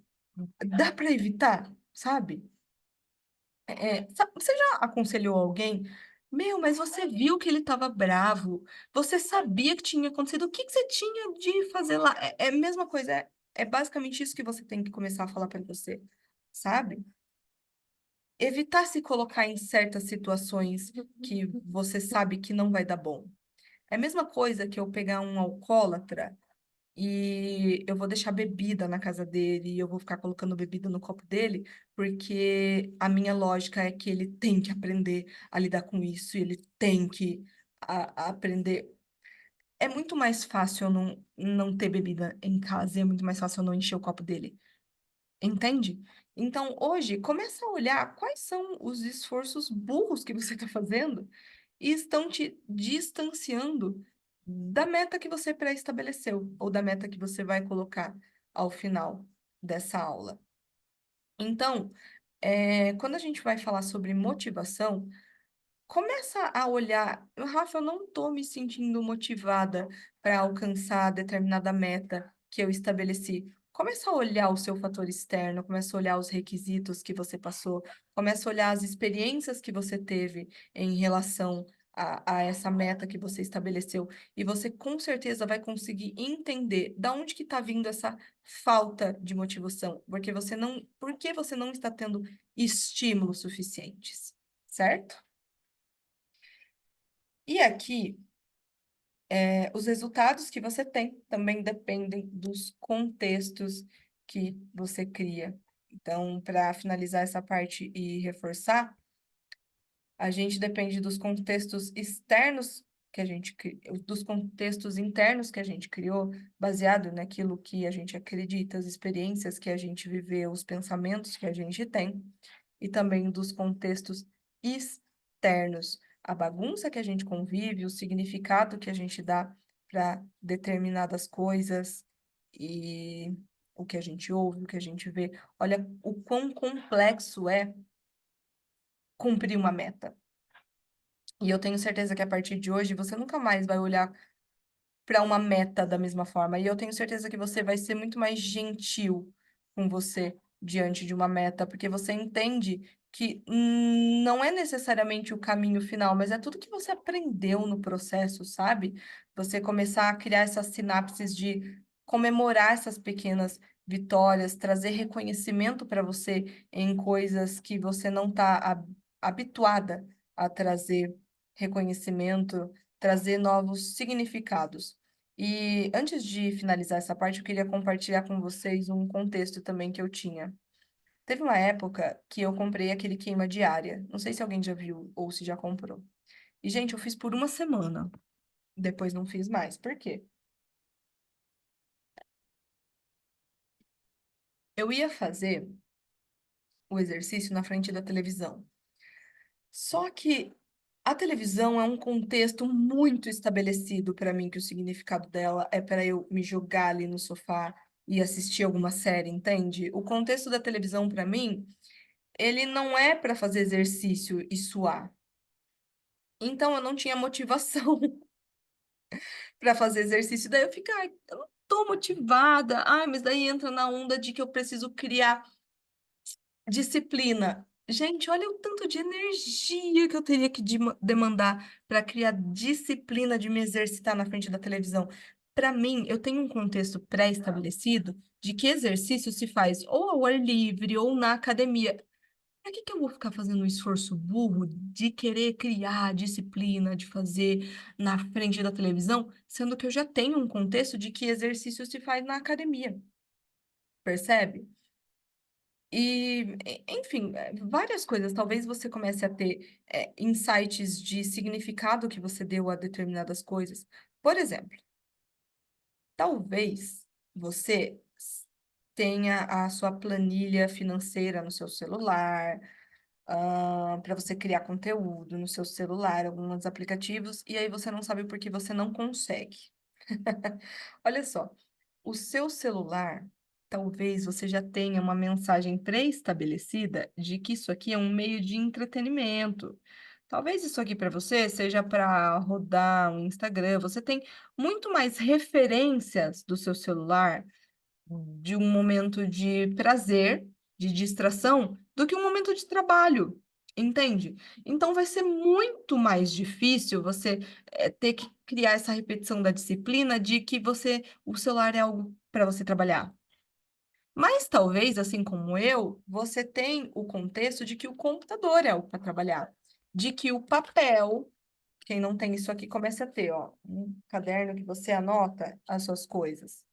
dá para evitar, sabe? Você já aconselhou alguém? Meu, mas você viu que ele estava bravo, você sabia que tinha acontecido, o que que você tinha de fazer lá? É a mesma coisa, é basicamente isso que você tem que começar a falar para você, sabe? Evitar se colocar em certas situações que você sabe que não vai dar bom. É a mesma coisa que eu pegar um alcoólatra e eu vou deixar bebida na casa dele e eu vou ficar colocando bebida no copo dele, porque a minha lógica é que ele tem que aprender a lidar com isso, e ele tem que a aprender. É muito mais fácil eu não ter bebida em casa, e é muito mais fácil eu não encher o copo dele. Entende? Então, hoje, começa a olhar quais são os esforços burros que você está fazendo e estão te distanciando da meta que você pré-estabeleceu ou da meta que você vai colocar ao final dessa aula. Então, quando a gente vai falar sobre motivação, começa a olhar, Rafa, eu não estou me sentindo motivada para alcançar determinada meta que eu estabeleci. Começa a olhar o seu fator externo, começa a olhar os requisitos que você passou, começa a olhar as experiências que você teve em relação a essa meta que você estabeleceu. E você com certeza vai conseguir entender da onde que está vindo essa falta de motivação, por que você não está tendo estímulos suficientes, certo? E aqui, os resultados que você tem também dependem dos contextos que você cria. Então, para finalizar essa parte e reforçar, a gente depende dos contextos externos dos contextos internos que a gente criou, baseado naquilo que a gente acredita, as experiências que a gente viveu, os pensamentos que a gente tem, e também dos contextos externos, a bagunça que a gente convive, o significado que a gente dá para determinadas coisas e o que a gente ouve, o que a gente vê. Olha o quão complexo é cumprir uma meta. E eu tenho certeza que a partir de hoje você nunca mais vai olhar para uma meta da mesma forma. E eu tenho certeza que você vai ser muito mais gentil com você diante de uma meta, porque você entende que não é necessariamente o caminho final, mas é tudo que você aprendeu no processo, sabe? Você começar a criar essas sinapses de comemorar essas pequenas vitórias, trazer reconhecimento para você em coisas que você não está habituada a trazer reconhecimento, trazer novos significados. E antes de finalizar essa parte, eu queria compartilhar com vocês um contexto também que eu tinha. Teve uma época que eu comprei aquele queima diária. Não sei se alguém já viu ou se já comprou. E, gente, eu fiz por uma semana. Depois não fiz mais. Por quê? Eu ia fazer o exercício na frente da televisão. Só que a televisão é um contexto muito estabelecido para mim, que o significado dela é para eu me jogar ali no sofá e assistir alguma série, entende? O contexto da televisão, para mim, ele não é para fazer exercício e suar. Então, eu não tinha motivação para fazer exercício. Daí eu fico, ai, eu não tô motivada. Ai, mas daí entra na onda de que eu preciso criar disciplina. Gente, olha o tanto de energia que eu teria que demandar para criar disciplina de me exercitar na frente da televisão. Para mim, eu tenho um contexto pré-estabelecido de que exercício se faz ou ao ar livre ou na academia. Para que que eu vou ficar fazendo um esforço burro de querer criar disciplina, de fazer na frente da televisão, sendo que eu já tenho um contexto de que exercício se faz na academia, percebe? Enfim, várias coisas. Talvez você comece a ter insights de significado que você deu a determinadas coisas. Por exemplo, talvez você tenha a sua planilha financeira no seu celular, para você criar conteúdo no seu celular, alguns aplicativos, e aí você não sabe por que você não consegue. Olha só, o seu celular, talvez você já tenha uma mensagem pré-estabelecida de que isso aqui é um meio de entretenimento. Talvez isso aqui para você seja para rodar um Instagram. Você tem muito mais referências do seu celular de um momento de prazer, de distração, do que um momento de trabalho, entende? Então vai ser muito mais difícil você ter que criar essa repetição da disciplina de que o celular é algo para você trabalhar. Mas talvez, assim como eu, você tem o contexto de que o computador é algo para trabalhar, de que o papel, quem não tem isso aqui, comece a ter, ó, um caderno que você anota as suas coisas.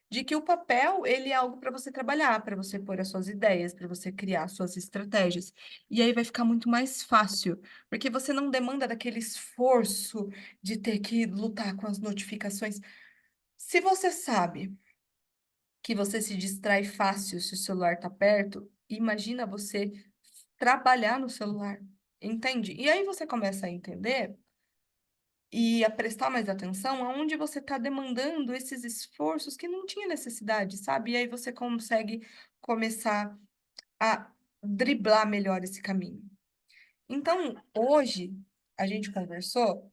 De que o papel, ele é algo para você trabalhar, para você pôr as suas ideias, para você criar suas estratégias. E aí vai ficar muito mais fácil, porque você não demanda daquele esforço de ter que lutar com as notificações. Se você sabe que você se distrai fácil se o celular está perto, imagina você trabalhar no celular, entende? E aí você começa a entender e a prestar mais atenção aonde você está demandando esses esforços que não tinha necessidade, sabe? E aí você consegue começar a driblar melhor esse caminho. Então, hoje, a gente conversou,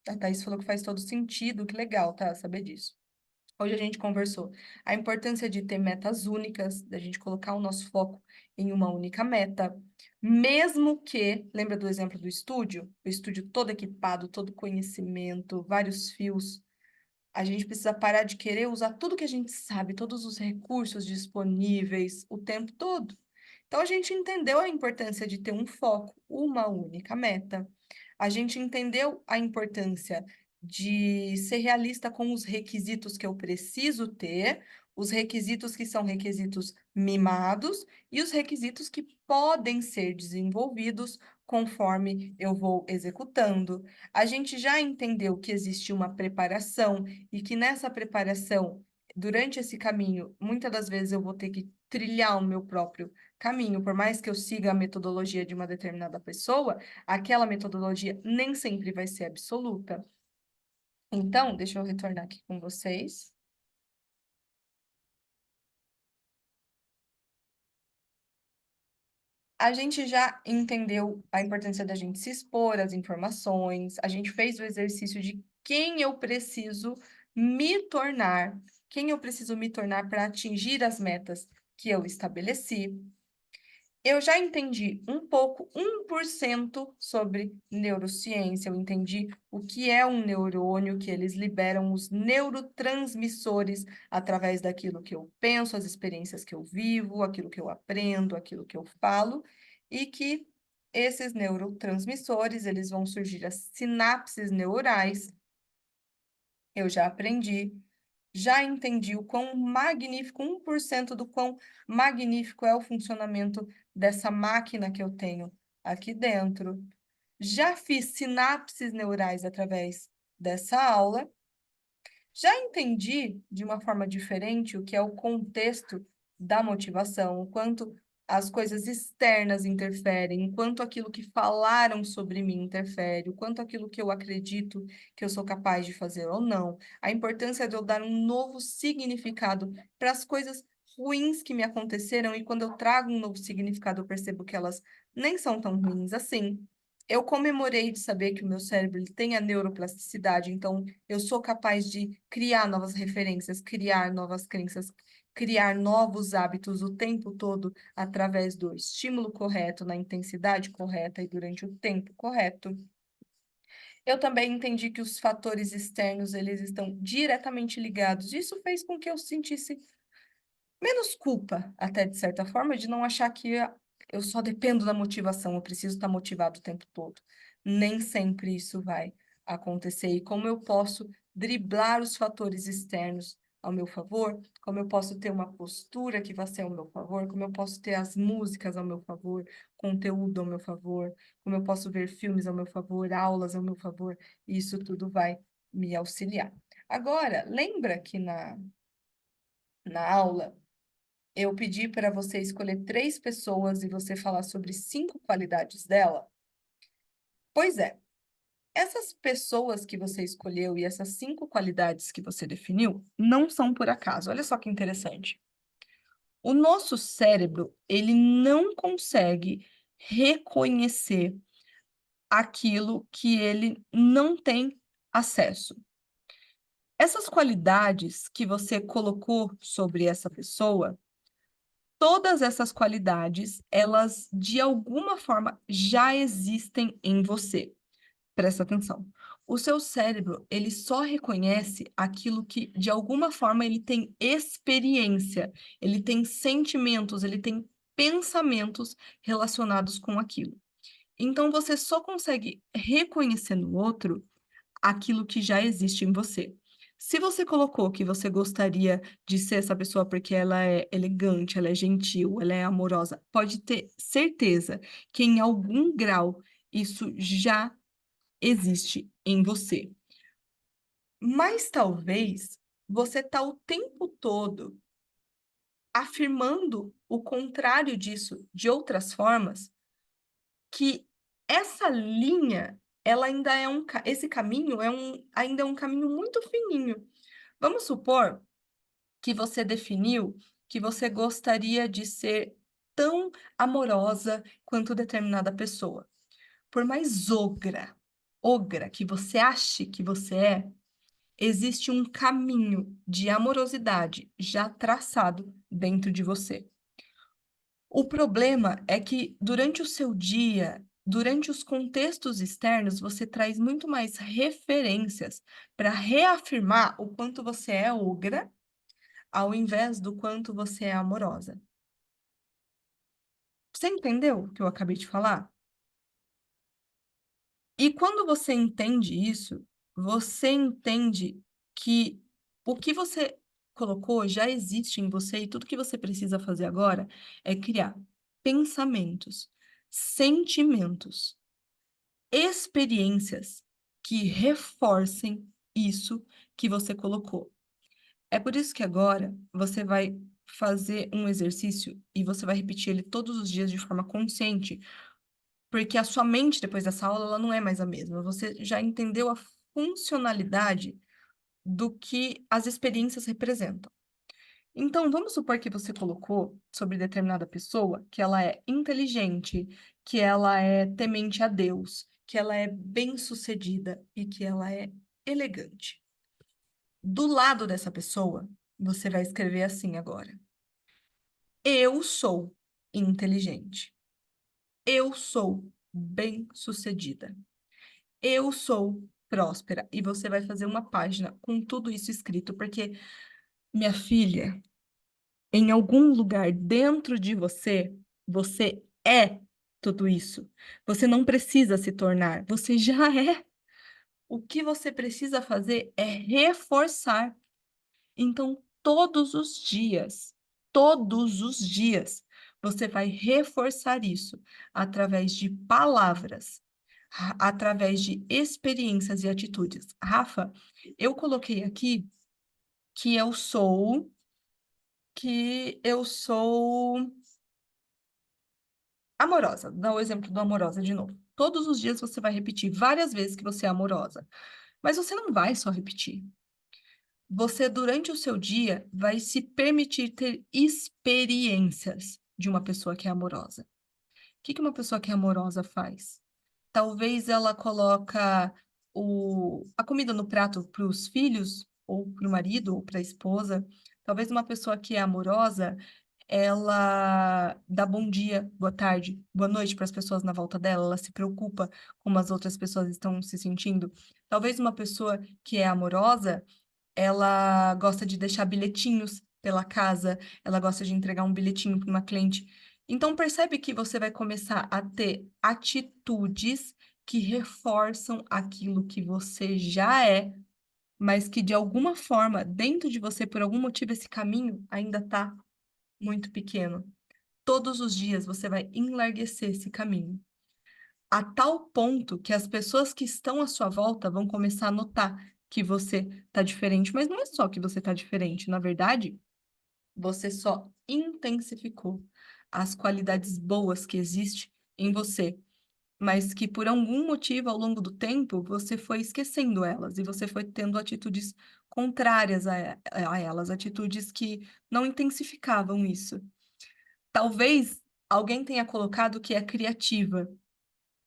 a Thaís falou que faz todo sentido, que legal, tá? Saber disso. Hoje a gente conversou a importância de ter metas únicas, da gente colocar o nosso foco em uma única meta, mesmo que, lembra do exemplo do estúdio? O estúdio todo equipado, todo conhecimento, vários fios. A gente precisa parar de querer usar tudo que a gente sabe, todos os recursos disponíveis o tempo todo. Então, a gente entendeu a importância de ter um foco, uma única meta. A gente entendeu a importância de ser realista com os requisitos que eu preciso ter, os requisitos que são requisitos mimados e os requisitos que podem ser desenvolvidos conforme eu vou executando. A gente já entendeu que existe uma preparação e que nessa preparação, durante esse caminho, muitas das vezes eu vou ter que trilhar o meu próprio caminho, por mais que eu siga a metodologia de uma determinada pessoa, aquela metodologia nem sempre vai ser absoluta. Então, deixa eu retornar aqui com vocês. A gente já entendeu a importância da gente se expor às informações, a gente fez o exercício de quem eu preciso me tornar, quem eu preciso me tornar para atingir as metas que eu estabeleci. Eu já entendi um pouco, 1% sobre neurociência, eu entendi o que é um neurônio, que eles liberam os neurotransmissores através daquilo que eu penso, as experiências que eu vivo, aquilo que eu aprendo, aquilo que eu falo, e que esses neurotransmissores, eles vão surgir as sinapses neurais, eu já aprendi. Já entendi o quão magnífico, 1% do quão magnífico é o funcionamento dessa máquina que eu tenho aqui dentro. Já fiz sinapses neurais através dessa aula. Já entendi de uma forma diferente o que é o contexto da motivação, o quanto as coisas externas interferem, o quanto aquilo que falaram sobre mim interfere, o quanto aquilo que eu acredito que eu sou capaz de fazer ou não, a importância de eu dar um novo significado para as coisas ruins que me aconteceram, e quando eu trago um novo significado, eu percebo que elas nem são tão ruins assim. Eu comemorei de saber que o meu cérebro ele tem a neuroplasticidade, então eu sou capaz de criar novas referências, criar novas crenças, criar novos hábitos o tempo todo através do estímulo correto, na intensidade correta e durante o tempo correto. Eu também entendi que os fatores externos, eles estão diretamente ligados. Isso fez com que eu sentisse menos culpa, até de certa forma, de não achar que eu só dependo da motivação, eu preciso estar motivado o tempo todo. Nem sempre isso vai acontecer. E como eu posso driblar os fatores externos ao meu favor, como eu posso ter uma postura que vai ser ao meu favor, como eu posso ter as músicas ao meu favor, conteúdo ao meu favor, como eu posso ver filmes ao meu favor, aulas ao meu favor, isso tudo vai me auxiliar. Agora, lembra que na aula eu pedi para você escolher 3 pessoas e você falar sobre 5 qualidades dela? Pois é, essas pessoas que você escolheu e essas 5 qualidades que você definiu não são por acaso. Olha só que interessante. O nosso cérebro, ele não consegue reconhecer aquilo que ele não tem acesso. Essas qualidades que você colocou sobre essa pessoa, todas essas qualidades, elas de alguma forma já existem em você. Presta atenção. O seu cérebro, ele só reconhece aquilo que de alguma forma ele tem experiência, ele tem sentimentos, ele tem pensamentos relacionados com aquilo. Então você só consegue reconhecer no outro aquilo que já existe em você. Se você colocou que você gostaria de ser essa pessoa porque ela é elegante, ela é gentil, ela é amorosa, pode ter certeza que em algum grau isso já existe em você. Mas talvez você está o tempo todo afirmando o contrário disso de outras formas, que essa linha, ela ainda é esse caminho ainda é um caminho muito fininho. Vamos supor que você definiu que você gostaria de ser tão amorosa quanto determinada pessoa. Por mais ogra que você ache que você é, existe um caminho de amorosidade já traçado dentro de você. O problema é que durante o seu dia, durante os contextos externos, você traz muito mais referências para reafirmar o quanto você é ogra, ao invés do quanto você é amorosa. Você entendeu o que eu acabei de falar? E quando você entende isso, você entende que o que você colocou já existe em você e tudo que você precisa fazer agora é criar pensamentos, sentimentos, experiências que reforcem isso que você colocou. É por isso que agora você vai fazer um exercício e você vai repetir ele todos os dias de forma consciente, porque a sua mente, depois dessa aula, ela não é mais a mesma. Você já entendeu a funcionalidade do que as experiências representam. Então, vamos supor que você colocou sobre determinada pessoa que ela é inteligente, que ela é temente a Deus, que ela é bem-sucedida e que ela é elegante. Do lado dessa pessoa, você vai escrever assim agora: eu sou inteligente. Eu sou bem-sucedida. Eu sou próspera. E você vai fazer uma página com tudo isso escrito, porque, minha filha, em algum lugar dentro de você, você é tudo isso. Você não precisa se tornar, você já é. O que você precisa fazer é reforçar. Então, todos os dias, você vai reforçar isso através de palavras, através de experiências e atitudes. Rafa, eu coloquei aqui que eu sou, que eu sou amorosa. Dá o exemplo do amorosa de novo. Todos os dias você vai repetir várias vezes que você é amorosa, mas você não vai só repetir. Você, durante o seu dia, vai se permitir ter experiências de uma pessoa que é amorosa. O que que uma pessoa que é amorosa faz? Talvez ela coloca a comida no prato para os filhos, ou para o marido, ou para a esposa. Talvez uma pessoa que é amorosa, ela dá bom dia, boa tarde, boa noite para as pessoas na volta dela, ela se preocupa como as outras pessoas estão se sentindo. Talvez uma pessoa que é amorosa, ela gosta de deixar bilhetinhos pela casa, ela gosta de entregar um bilhetinho para uma cliente. Então, percebe que você vai começar a ter atitudes que reforçam aquilo que você já é, mas que de alguma forma, dentro de você, por algum motivo, esse caminho ainda está muito pequeno. Todos os dias você vai enlarguecer esse caminho, a tal ponto que as pessoas que estão à sua volta vão começar a notar que você está diferente, mas não é só que você está diferente, na verdade, você só intensificou as qualidades boas que existem em você, mas que por algum motivo ao longo do tempo você foi esquecendo elas e você foi tendo atitudes contrárias a elas, atitudes que não intensificavam isso. Talvez alguém tenha colocado que é criativa,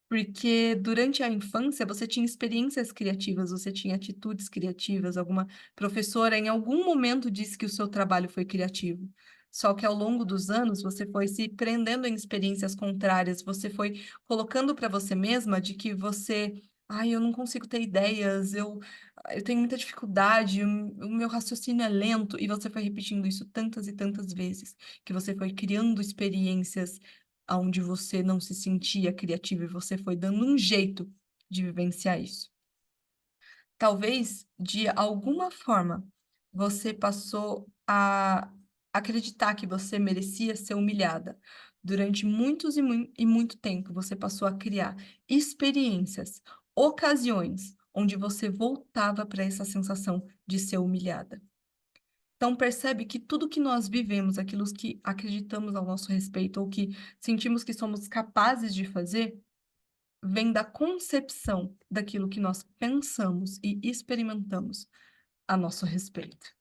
porque durante a infância você tinha experiências criativas, você tinha atitudes criativas, alguma professora em algum momento disse que o seu trabalho foi criativo. Só que ao longo dos anos você foi se prendendo em experiências contrárias, você foi colocando para você mesma de que você, ai, eu não consigo ter ideias, eu tenho muita dificuldade, o meu raciocínio é lento, e você foi repetindo isso tantas e tantas vezes, que você foi criando experiências onde você não se sentia criativo e você foi dando um jeito de vivenciar isso. Talvez, de alguma forma, você passou a acreditar que você merecia ser humilhada. Durante muitos e muito tempo, você passou a criar experiências, ocasiões, onde você voltava para essa sensação de ser humilhada. Então, percebe que tudo que nós vivemos, aquilo que acreditamos ao nosso respeito ou que sentimos que somos capazes de fazer, vem da concepção daquilo que nós pensamos e experimentamos a nosso respeito.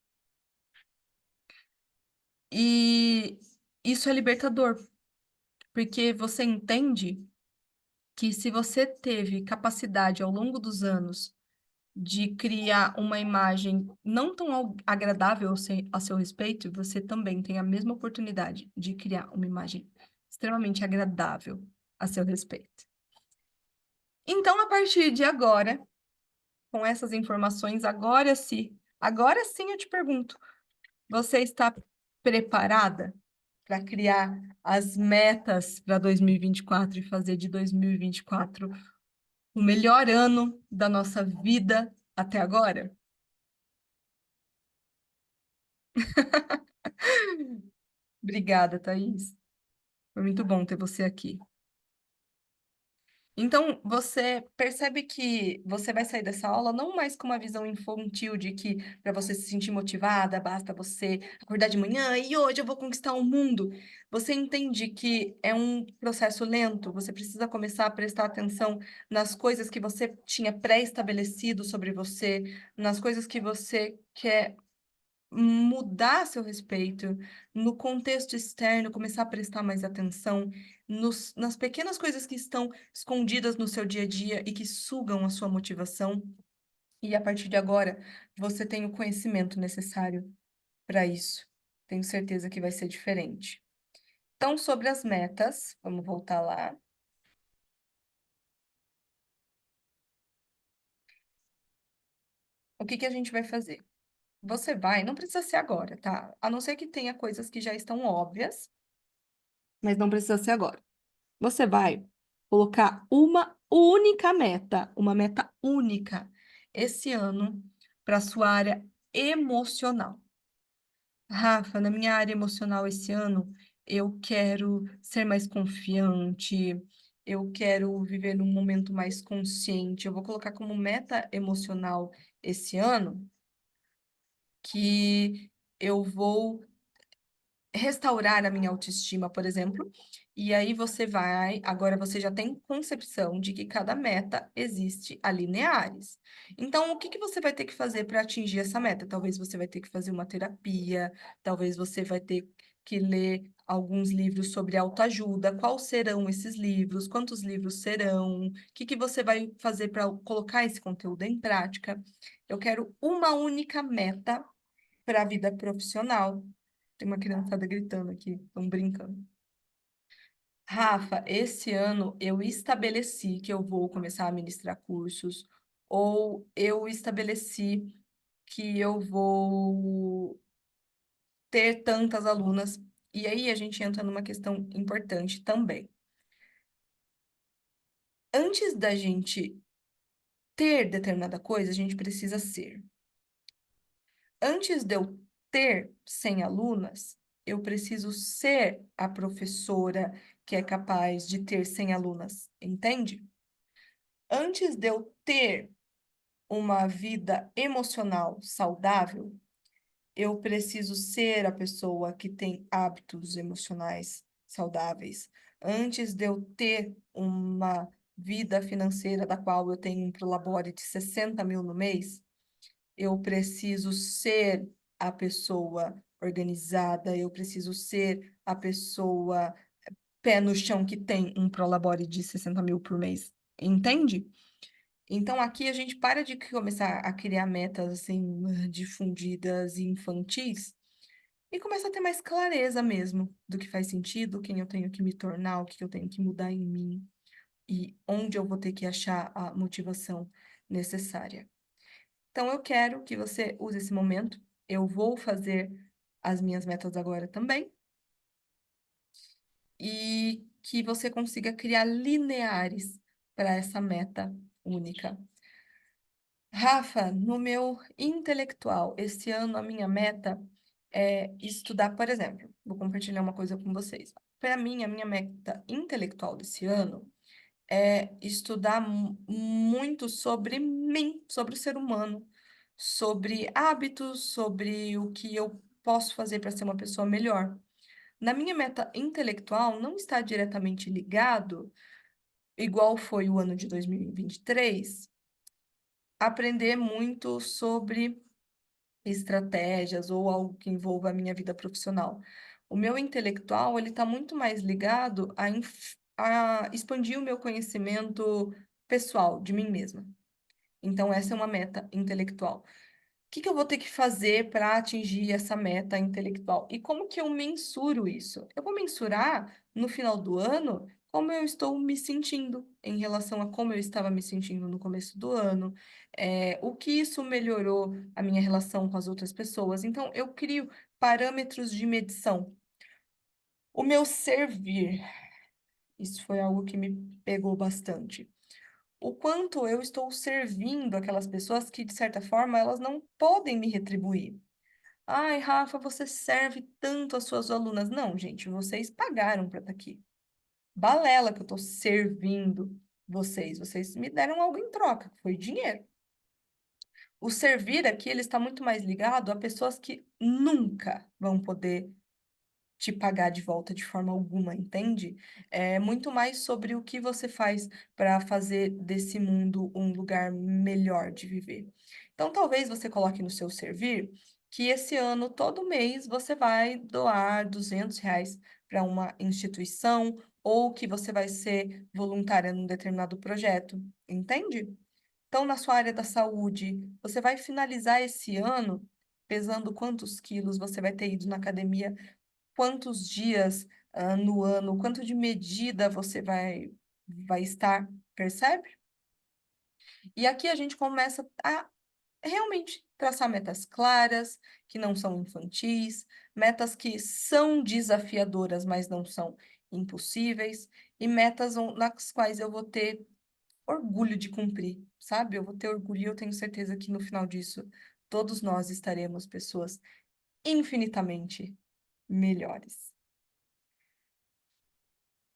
E isso é libertador, porque você entende que se você teve capacidade ao longo dos anos de criar uma imagem não tão agradável a seu respeito, você também tem a mesma oportunidade de criar uma imagem extremamente agradável a seu respeito. Então, a partir de agora, com essas informações, agora sim eu te pergunto, você está preparada para criar as metas para 2024 e fazer de 2024 o melhor ano da nossa vida até agora? Obrigada, Thaís. Foi muito bom ter você aqui. Então, você percebe que você vai sair dessa aula não mais com uma visão infantil de que para você se sentir motivada, basta você acordar de manhã e hoje eu vou conquistar o mundo. Você entende que é um processo lento, você precisa começar a prestar atenção nas coisas que você tinha pré-estabelecido sobre você, nas coisas que você quer mudar a seu respeito, no contexto externo, começar a prestar mais atenção nas pequenas coisas que estão escondidas no seu dia a dia e que sugam a sua motivação. E a partir de agora, você tem o conhecimento necessário para isso. Tenho certeza que vai ser diferente. Então, sobre as metas, vamos voltar lá. O que que a gente vai fazer? Você vai, não precisa ser agora, tá? A não ser que tenha coisas que já estão óbvias, mas não precisa ser agora. Você vai colocar uma meta única esse ano para sua área emocional. Rafa, na minha área emocional esse ano, eu quero ser mais confiante, eu quero viver num momento mais consciente. Eu vou colocar como meta emocional esse ano que eu vou restaurar a minha autoestima, por exemplo. E aí você vai, agora você já tem concepção de que cada meta existe a lineares. Então, o que que você vai ter que fazer para atingir essa meta? Talvez você vai ter que fazer uma terapia, talvez você vai ter que ler alguns livros sobre autoajuda. Quais serão esses livros? Quantos livros serão? O que que você vai fazer para colocar esse conteúdo em prática? Eu quero uma única meta para a vida profissional. Tem uma criançada gritando aqui, estão brincando. Rafa, esse ano eu estabeleci que eu vou começar a ministrar cursos, ou eu estabeleci que eu vou ter tantas alunas. E aí a gente entra numa questão importante também. Antes da gente ter determinada coisa, a gente precisa ser. Antes de eu ter 100 alunas, eu preciso ser a professora que é capaz de ter 100 alunas, entende? Antes de eu ter uma vida emocional saudável, eu preciso ser a pessoa que tem hábitos emocionais saudáveis. Antes de eu ter uma vida financeira da qual eu tenho um prolabore de 60 mil no mês, eu preciso ser a pessoa organizada, eu preciso ser a pessoa pé no chão que tem um prolabore de 60 mil por mês, entende? Então aqui a gente para de começar a criar metas assim difundidas e infantis e começa a ter mais clareza mesmo do que faz sentido, quem eu tenho que me tornar, o que eu tenho que mudar em mim e onde eu vou ter que achar a motivação necessária. Então, eu quero que você use esse momento. Eu vou fazer as minhas metas agora também. E que você consiga criar lineares para essa meta única. Rafa, no meu intelectual, esse ano a minha meta é estudar, por exemplo, vou compartilhar uma coisa com vocês. Para mim, a minha meta intelectual desse ano é estudar muito sobre mim, sobre o ser humano, sobre hábitos, sobre o que eu posso fazer para ser uma pessoa melhor. Na minha meta intelectual, não está diretamente ligado, igual foi o ano de 2023, aprender muito sobre estratégias ou algo que envolva a minha vida profissional. O meu intelectual, ele está muito mais ligado a expandir o meu conhecimento pessoal de mim mesma. Então, essa é uma meta intelectual. O que que eu vou ter que fazer para atingir essa meta intelectual? E como que eu mensuro isso? Eu vou mensurar no final do ano como eu estou me sentindo em relação a como eu estava me sentindo no começo do ano, o que isso melhorou a minha relação com as outras pessoas. Então, eu crio parâmetros de medição. O meu servir, isso foi algo que me pegou bastante. O quanto eu estou servindo aquelas pessoas que, de certa forma, elas não podem me retribuir. Ai, Rafa, você serve tanto as suas alunas. Não, gente, vocês pagaram para estar aqui. Balela que eu estou servindo vocês. Vocês me deram algo em troca, que foi dinheiro. O servir aqui, ele está muito mais ligado a pessoas que nunca vão poder te pagar de volta de forma alguma, entende? É muito mais sobre o que você faz para fazer desse mundo um lugar melhor de viver. Então, talvez você coloque no seu servir que esse ano, todo mês, você vai doar R$ 200 para uma instituição ou que você vai ser voluntária num determinado projeto, entende? Então, na sua área da saúde, você vai finalizar esse ano pesando quantos quilos, você vai ter ido na academia, quantos dias, no ano, quanto de medida você vai estar, percebe? E aqui a gente começa a realmente traçar metas claras, que não são infantis, metas que são desafiadoras, mas não são impossíveis, e metas nas quais eu vou ter orgulho de cumprir, sabe? Eu vou ter orgulho e eu tenho certeza que no final disso, todos nós estaremos pessoas infinitamente melhores.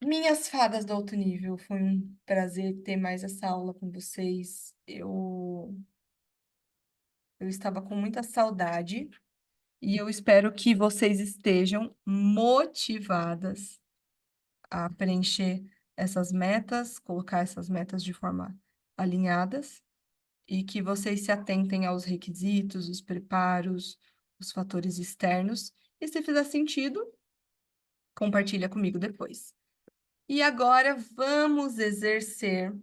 Minhas fadas do alto nível, foi um prazer ter mais essa aula com vocês. Eu estava com muita saudade e eu espero que vocês estejam motivadas a preencher essas metas, colocar essas metas de forma alinhadas e que vocês se atentem aos requisitos, os preparos, os fatores externos. E se fizer sentido, compartilha comigo depois. E agora vamos exercer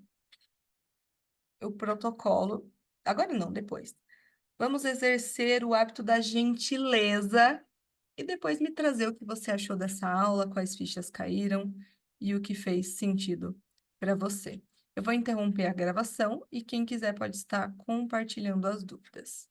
o protocolo. Agora não, depois. Vamos exercer o hábito da gentileza e depois me trazer o que você achou dessa aula, quais fichas caíram e o que fez sentido para você. Eu vou interromper a gravação e quem quiser pode estar compartilhando as dúvidas.